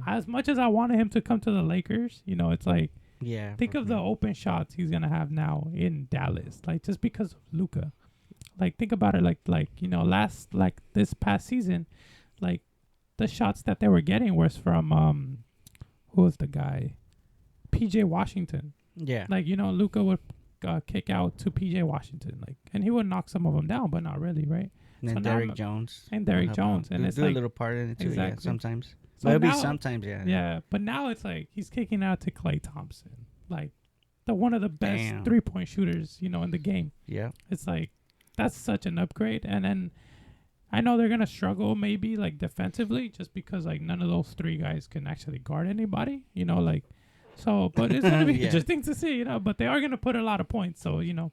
as much as I wanted him to come to the Lakers, you know, it's like Yeah. think for of the real. open shots he's gonna have now in Dallas, like just because of Luka. Like think about it, like you know, this past season, like the shots that they were getting was from who was the guy, PJ Washington. Yeah. Like you know, Luka would kick out to PJ Washington, like, and he would knock some of them down, but not really, right? And then so now Derrick I'm- Jones. And Derrick Help Jones, out. and do, it's do like a little part in it too. Exactly. Yeah, sometimes. so But it'll be now- sometimes. Yeah. Yeah, but now it's like he's kicking out to Klay Thompson, like the one of the best Damn. 3-point shooters, you know, in the game. Yeah. It's like that's such an upgrade. And then I know they're gonna struggle maybe like defensively just because like none of those three guys can actually guard anybody, you know, like so. But it's gonna be Yeah. interesting to see, you know. But they are gonna put a lot of points, so you know,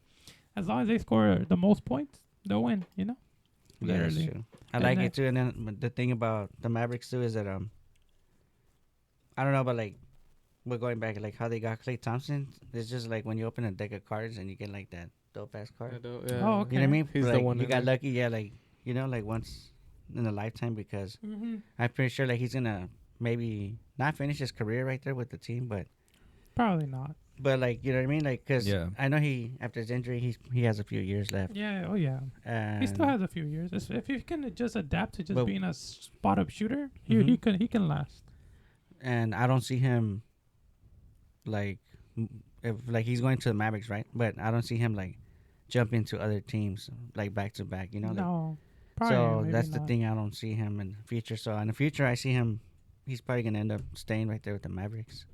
as long as they score the most points, they'll win, you know. Yeah, that's Literally. true. I And like then- it too. And then but the thing about the Mavericks too is that I don't know, but like we're going back like how they got Klay Thompson. It's just like when you open a deck of cards and you get like that dope ass card. Oh, okay. You know what I mean? He's like, the one you in got there. lucky. Yeah, like you know, like once in a lifetime because Mm-hmm. I'm pretty sure like he's gonna maybe not finish his career right there with the team, but Probably not. But like, you know what I mean? Like, cause Yeah. I know he after his injury, he has a few years left. Yeah. Oh yeah. And He still has a few years. If he can just adapt to just But- being a spot up shooter, he Mhm. he can last. and I don't see him like if like he's going to the Mavericks, right? But I don't see him like jump into other teams like back to back. You know, like, No. Probably so maybe that's the not. thing. I don't see him in the future. So in the future, I see him. He's probably gonna end up staying right there with the Mavericks.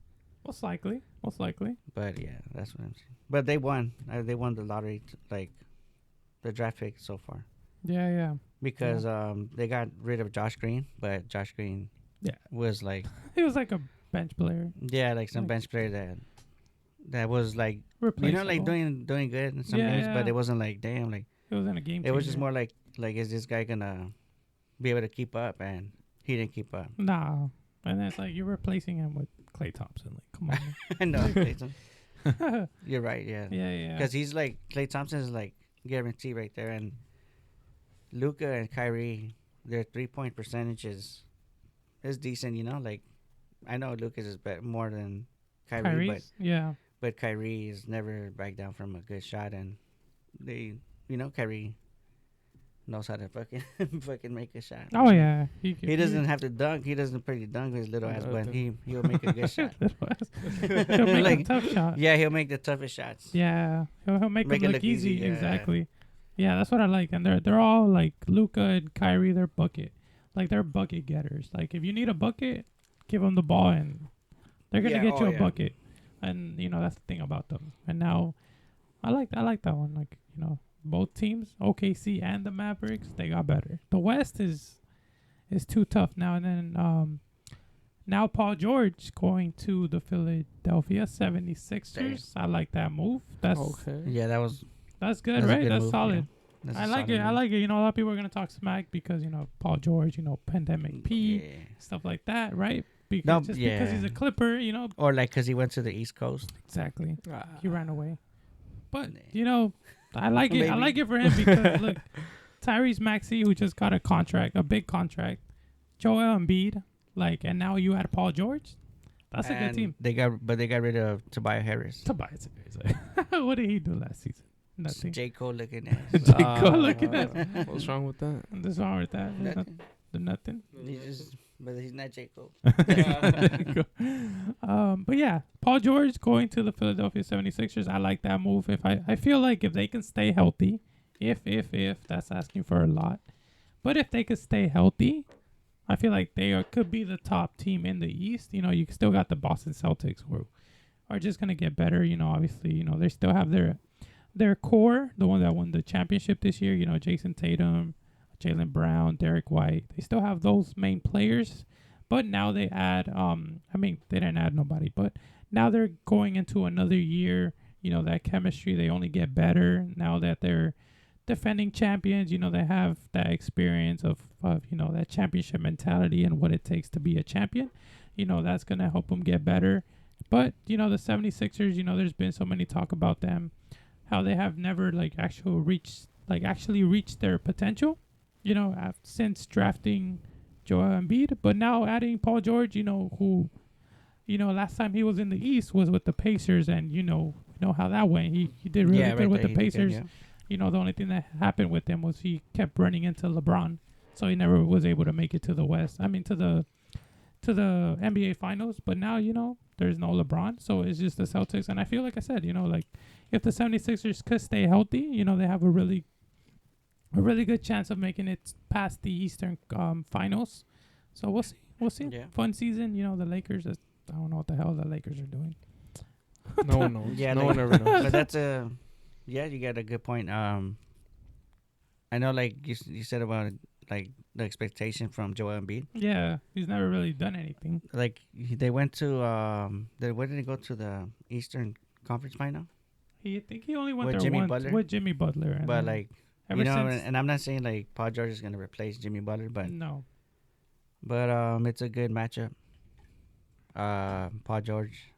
Most likely. Most likely. But yeah, that's what I'm saying. But they won. They won the lottery, like the draft pick so far, Yeah. Yeah. because they got rid of Josh Green, but Josh Green Yeah. was like He was like a bench player. like some Like- bench player that was like Replaceable. like doing good in some Yeah, games, but yeah. it wasn't like damn like It was in a game. it was just changer. more like is this guy gonna be able to keep up? And he didn't keep up. Nah. And then it's like you're replacing him with Klay Thompson. Like, come on. I know, Clayton. Man. You're right, yeah. Yeah. Because he's like Klay Thompson is like guarantee right there, and Luca and Kyrie, their 3-point percentage is decent. You know, like I know Lucas is more than Kyrie, Yeah. but Kyrie is never back down from a good shot, and they, Kyrie knows how to fucking fucking make a shot. Oh yeah. He doesn't have to dunk. He doesn't pretty dunk with his little ass, but he'll make a good shot. He'll make Like, a tough shot. Yeah, he'll make the toughest shots. Yeah, he'll make Make them it look look easy. easy, yeah. Exactly. Yeah, that's what I like, and they're all like Luca and Kyrie. They're bucket, like they're bucket getters. Like if you need a bucket, give them the ball, and they're gonna Yeah, get you oh, a yeah. bucket. And that's the thing about them. And now, I like that one. Like both teams, OKC and the Mavericks, they got better. The West is too tough now. And then now Paul George going to the Philadelphia 76ers. I like that move. That's Okay. Yeah, that's good, that's a right? good That's move, solid. yeah. That's I a like solid it. I move. like it. A lot of people are gonna talk smack because Paul George, pandemic P, Yeah. stuff like that, right? Because No, because yeah. he's a Clipper, Or like because he went to the East Coast. exactly. He ran away, but Nah. I like it. I Maybe. like it for him because look, Tyrese Maxey, who just got a big contract, Joel Embiid, and now you had Paul George. That's a good And team. They got rid of Tobias Harris. Tobias Harris. What did he do last season? Nothing. J. Cole looking ass. J. Cole looking at. What's wrong with that? What's wrong with that? There's Nothing. nothing. But he's not J. Cole. But yeah, Paul George going to the Philadelphia 76ers. I like that move. I feel like if they can stay healthy, if that's asking for a lot, but if they could stay healthy, I feel like they could be the top team in the East. You still got the Boston Celtics who are just gonna get better. Obviously, they still have their core, the one that won the championship this year. Jason Tatum, Jaylen Brown, Derek White. They still have those main players, but now they add. They didn't add nobody, but now they're going into another year. That chemistry, they only get better now that they're defending champions. They have that experience of that championship mentality and what it takes to be a champion. That's gonna help them get better. But the 76ers, there's been so many talk about them, how they have never actually reached their potential. Since drafting Joel Embiid, but now adding Paul George, who, last time he was in the East was with the Pacers, and you know how that went. He did really good with the Pacers. The only thing that happened with him was he kept running into LeBron, so he never was able to make it to the West. To the NBA Finals. But now there's no LeBron, so it's just the Celtics. And I feel like I said, if the 76ers could stay healthy, they have a really good chance of making it past the Eastern Finals. So we'll see. Yeah. Fun season. The Lakers. I don't know what the hell the Lakers are doing. No one knows. Yeah, no like- one ever knows. But that's you got a good point. I know, like you said about like the expectation from Joel Embiid. Yeah, he's never really done anything. Like they went to where did they go to the Eastern Conference Final? I think he only went With there Jimmy once Butler? with Jimmy Butler. And But then like ever since, and I'm not saying like Paul George is gonna replace Jimmy Butler, but no. it's a good matchup. Paul George,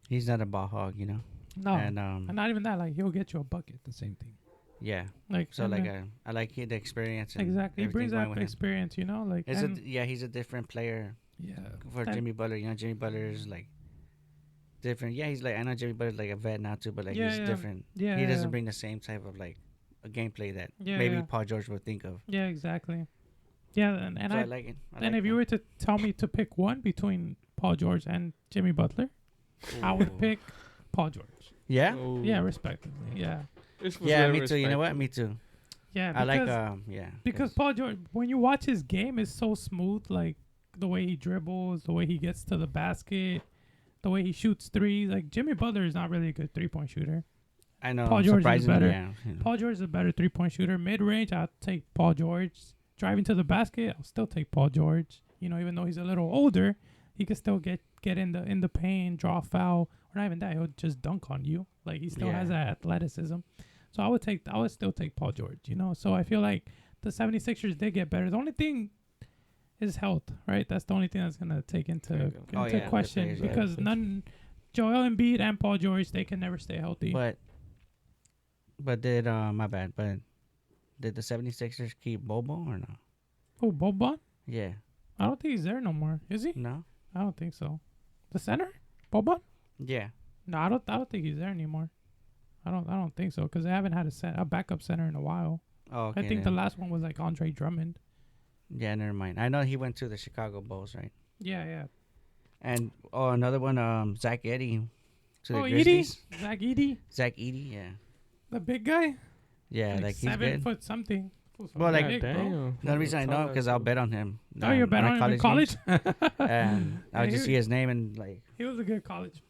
he's not a ball hog, No, and and not even that. He'll get you a bucket. The same thing. yeah. So So I like the experience. And exactly, he brings everything that going with him. experience. He's a different player yeah. for And- Jimmy Butler. Jimmy Butler is like different. Yeah, he's like, I know Jimmy Butler's like a vet now too, but like Yeah, he's yeah. different. Yeah, He doesn't yeah. bring the same type of like a gameplay that Yeah, maybe yeah. Paul George would think of. Yeah, exactly. Yeah, and So I I like it. I and like if you were to tell me to pick one between Paul George and Jimmy Butler, I would Ooh. pick Paul George. Yeah. Oh. Yeah, respectively. Yeah. It's Yeah, very me too. You know what? respectful. Me too. Yeah, I like because yeah. because Paul George, when you watch his game, is so smooth. Like the way he dribbles, the way he gets to the basket, the way he shoots threes. Like Jimmy Butler is not really a good 3-point shooter. I know. Paul George is surprisingly, better. Yeah. You know. Paul George is a better 3-point shooter. Mid range, I'll take Paul George. Driving to the basket, I'll still take Paul George. You know, even though he's a little older, he can still get in the paint, draw a foul, or not even that. He'll just dunk on you. Like he still has Yeah. that athleticism. So I would still take Paul George. You know, so I feel like the 76ers did get better. The only thing is health, right? That's the only thing that's gonna take into There you go. Oh, yeah, the question players, yeah. because Joel Embiid and Paul George, they can never stay healthy. But did my bad. But did the 76ers keep Bobo or no? Oh, Boban? Yeah. I don't think he's there no more. Is he? No. I don't think so. The center, Boban? Yeah. No, I don't think he's there anymore. I don't think so because they haven't had a backup center in a while. Oh, okay. I think then. the last one was like Andre Drummond. Yeah, never mind. I know he went to the Chicago Bulls, right? Yeah, yeah. And another one, Zach Edey to the Oh, Edie, Grizzlies. Zach Edie, Zach Edey, yeah, the big guy. yeah, like he's 7 good. foot something. Well, like- big, bro. damn. The only reason I know him because I'll bet on him. Oh, you bet on him in college? games. And I'll Yeah, just he- see his name and like He was a good college.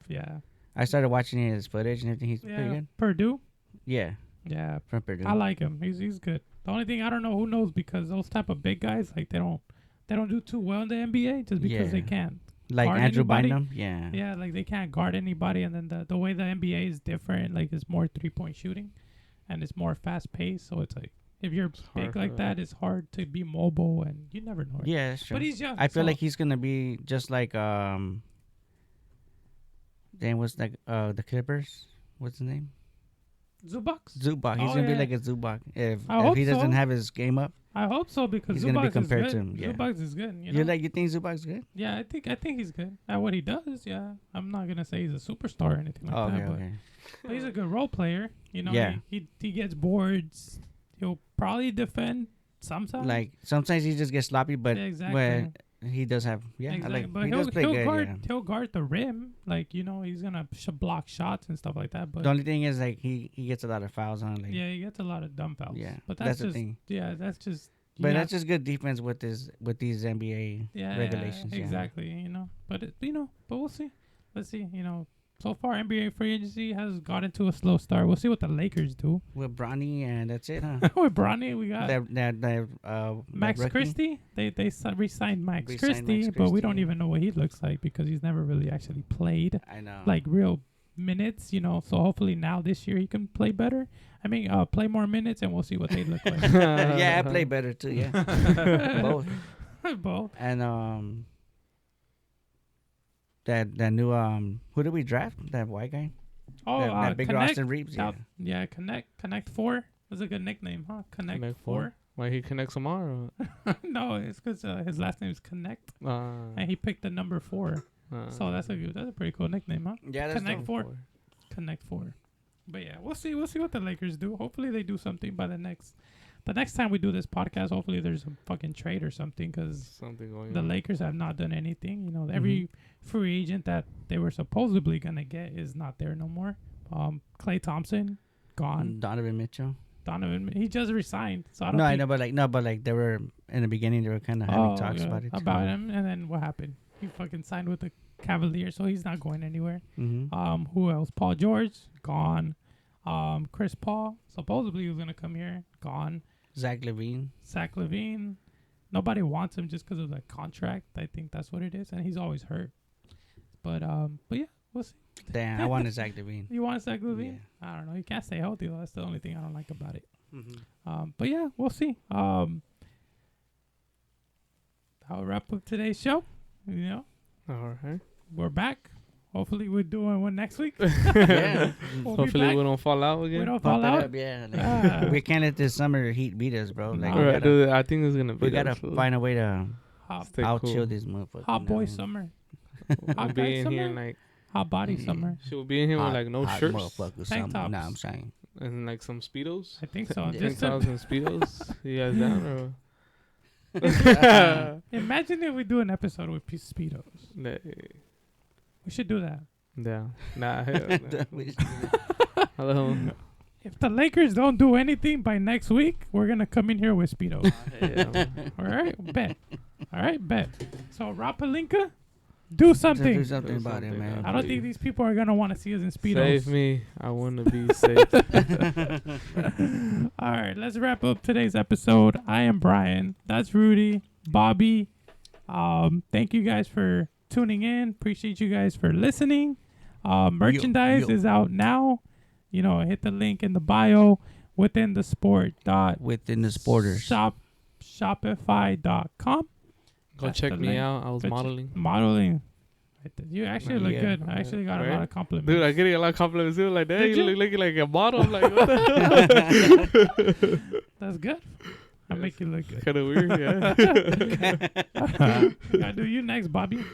Yeah. I started watching his footage and everything. He's pretty Yeah. good. Purdue. Yeah, Yeah, from Purdue. I like him. He's good. The only thing I don't know who knows because those type of big guys like they don't do too well in the NBA just because they Yeah. can't. like guard Andrew anybody. Bynum. Yeah. Yeah, like they can't guard anybody, and then the way the NBA is different. Like it's more 3-point shooting, and it's more fast paced. So it's like if you're big hard like for that, it's hard to be mobile, and you never know. Right? Yeah, that's true. But he's young. I feel so- like he's gonna be just like Then what's that? The Clippers. What's his name? Zubac. Zubac. He's Oh, gonna be yeah. like a Zubac if I if hope he doesn't so. have his game up. I hope so because He's gonna be Zubac compared is to good. him, yeah. Zubac is good. You know? You think Zubac's good? Yeah, I think he's good at what he does. Yeah, I'm not gonna say he's a superstar or anything like Oh, okay, that, okay. but he's a good role player. You know, Yeah. he gets boards. He'll probably defend sometimes. Like sometimes he just gets sloppy, but Yeah, exactly. when he does have Exactly. I like But he does play good. guard Yeah. he'll guard the rim. Like, you know, he's gonna block shots and stuff like that. But The only thing is like he gets a lot of fouls on. Like, yeah, he gets a lot of dumb fouls. Yeah, But that's that's the just thing. yeah, that's just But you that's have- just good defense with these NBA yeah, regulations. Yeah. exactly. You know, but but we'll see. Let's see. You know, so far NBA free agency has gotten to a slow start. We'll see what the Lakers do. With Bronny and that's it, huh? With Bronny, we got that Max rookie? Christie. They re-signed Max Re-signed Christie, Max but we Christie, don't yeah. even know what he looks like because he's never really actually played I know. like real minutes. You know, so hopefully now this year he can play better. I mean, play more minutes, and we'll see what they look like. yeah, I play better too. Yeah, both. Both. And that new who did we draft? That white guy? Oh, that big Connect. Austin Reeves. Yeah. Yeah, Connect 4. That's a good nickname, huh? Connect, Connect 4. 4. Why he connects tomorrow? No, it's because his last name is Connect, and Uh, he picked the number 4. So that's a pretty cool nickname, huh? Yeah, that's Connect dope. 4. Connect 4. But yeah, we'll see what the Lakers do. Hopefully they do something by the next time we do this podcast. Hopefully there's a fucking trade or something because something going the on. Lakers have not done anything. You know, every free agent that they were supposedly gonna get is not there no more. Klay Thompson gone. Donovan Mitchell. Donovan, he just resigned. So I don't No, I think know, but like they were in the beginning. They were kind of having talks yeah, about it. about him. And then what happened? He fucking signed with the Cavaliers, so he's not going anywhere. Mm-hmm. Who else? Paul George gone. Chris Paul supposedly he was gonna come here, gone. Zach LaVine. Zach LaVine, nobody wants him just because of the contract. I think that's what it is, and he's always hurt. But yeah, we'll see. Damn, I wanted Zach LaVine. You want Zach LaVine? I don't know. He can't stay healthy though. That's the only thing I don't like about it. Mm-hmm. But yeah, we'll see. That'll wrap up today's show. You know, All right. we're back. Hopefully, we're doing one next week. Yeah. We'll be Hopefully back. we don't fall out again. We don't Pump fall it out. up, yeah. Like, Ah. we can't let this summer heat beat us, bro. Like, No. we Alright, gotta, dude, I think it's gonna be. we gotta find a way to Hot, Stay out cool. chill these motherfuckers. hot you boy know? summer. We'll Hot be guy in here summer? like Hot body Yeah. summer. She will be in here with Hot- like no hot shirts motherfucker, Tank something. Nah, tops. I'm saying. and like some speedos. I think so. Yeah. Just Tank to, tops and speedos. You guys down imagine if we do an episode with speedos. or? We should do that. Yeah. Nah. Hell no. Hello. If the Lakers don't do anything by next week, we're gonna come in here with speedos. Yeah. All right, bet. All right, bet. So Rob Pelinka, do something. Do something Do about it, something. man. I don't think these people are gonna want to see us in speedos. Save me. I want to be safe. All right, let's wrap up today's episode. I am Brian. That's Rudy, Bobby. Thank you guys for tuning in. Appreciate you guys for listening. Merchandise yo. is out now. You know, hit the link in the bio within the sport dot Within the sporters. shopify.com. Go That's check the me link. out. I was Go modeling. Modeling. You actually look Yeah. good. I actually got a Right? lot of compliments. Dude, I'm getting a lot of compliments too. Like, Did hey, you? you look looking like a model. I'm like, what the hell? That's good. I make you look good. Kind of weird, yeah. Gotta do you next, Bobby.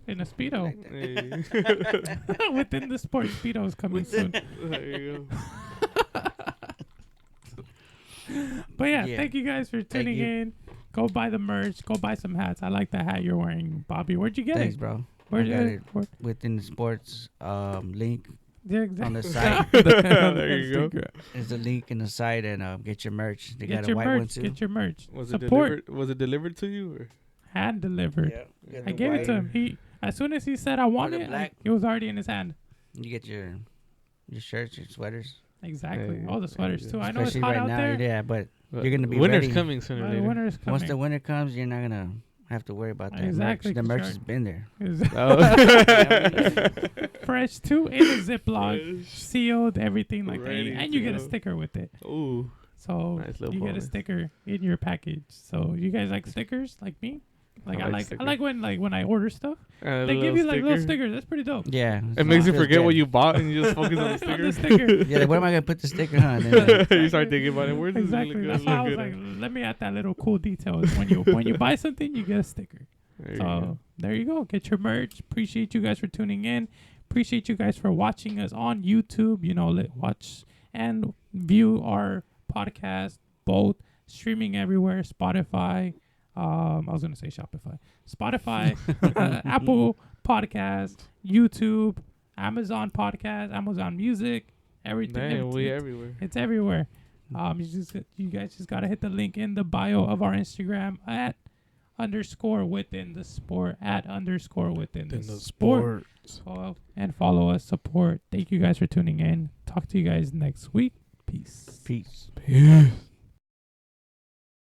In a Speedo. Hey. Within the sport, Speedo is coming soon. There you go. But yeah, Yeah. thank you guys for tuning you. in. Go buy the merch. Go buy some hats. I like the hat you're wearing, Bobby. Where'd you get Thanks, it? bro. Where'd I you got get it it? within the sports link Yeah, on exactly. the site. There you go. There's a link in the site and get your merch. They Get got your a white one merch. too. Get your merch. Was it Support. delivered? Was it delivered to you? Or? Hand delivered. Yeah. I gave it to him. He as soon as he said I want the it, black. it was already in his hand. You get your shirts, your sweaters. Exactly. Yeah, All the sweaters yeah. too. I know it's Especially hot right out now. there. Yeah, but You're gonna be Winter's ready. coming sooner or The later. winter is coming. once the winter comes, you're not gonna have to worry about that. Exactly, Merch. The 'cause merch you're- has been there. Oh. Fresh too in a Ziploc, Fresh. sealed, everything like that, Ready and you to get a go. sticker with it. Ooh. So Nice little you get a bonus. sticker in your package. So you guys like stickers like me? Like I like stickers. when I order stuff, And a they give little you like little sticker. stickers. That's pretty dope. Yeah. It makes you feels forget good. what you bought and you just focus on the On sticker. the sticker. Yeah, like, where am I gonna put the sticker on? Then, You start thinking about it. Where does Exactly. it look That's good? why I was like, let me add that little cool detail. Is when you buy something, you get a sticker. So there you go. Get your merch. Appreciate you guys for tuning in. Appreciate you guys for watching us on YouTube. You know, watch and view our podcast, both streaming everywhere. Spotify. I was gonna say Shopify, Spotify, Apple Podcast, YouTube, Amazon Podcast, Amazon Music, everything. Damn, we It's- everywhere. It's everywhere. You guys just gotta hit the link in the bio of our Instagram at _within the sport @_within the sport. And follow us, support. Thank you guys for tuning in. Talk to you guys next week. Peace. Peace. Peace.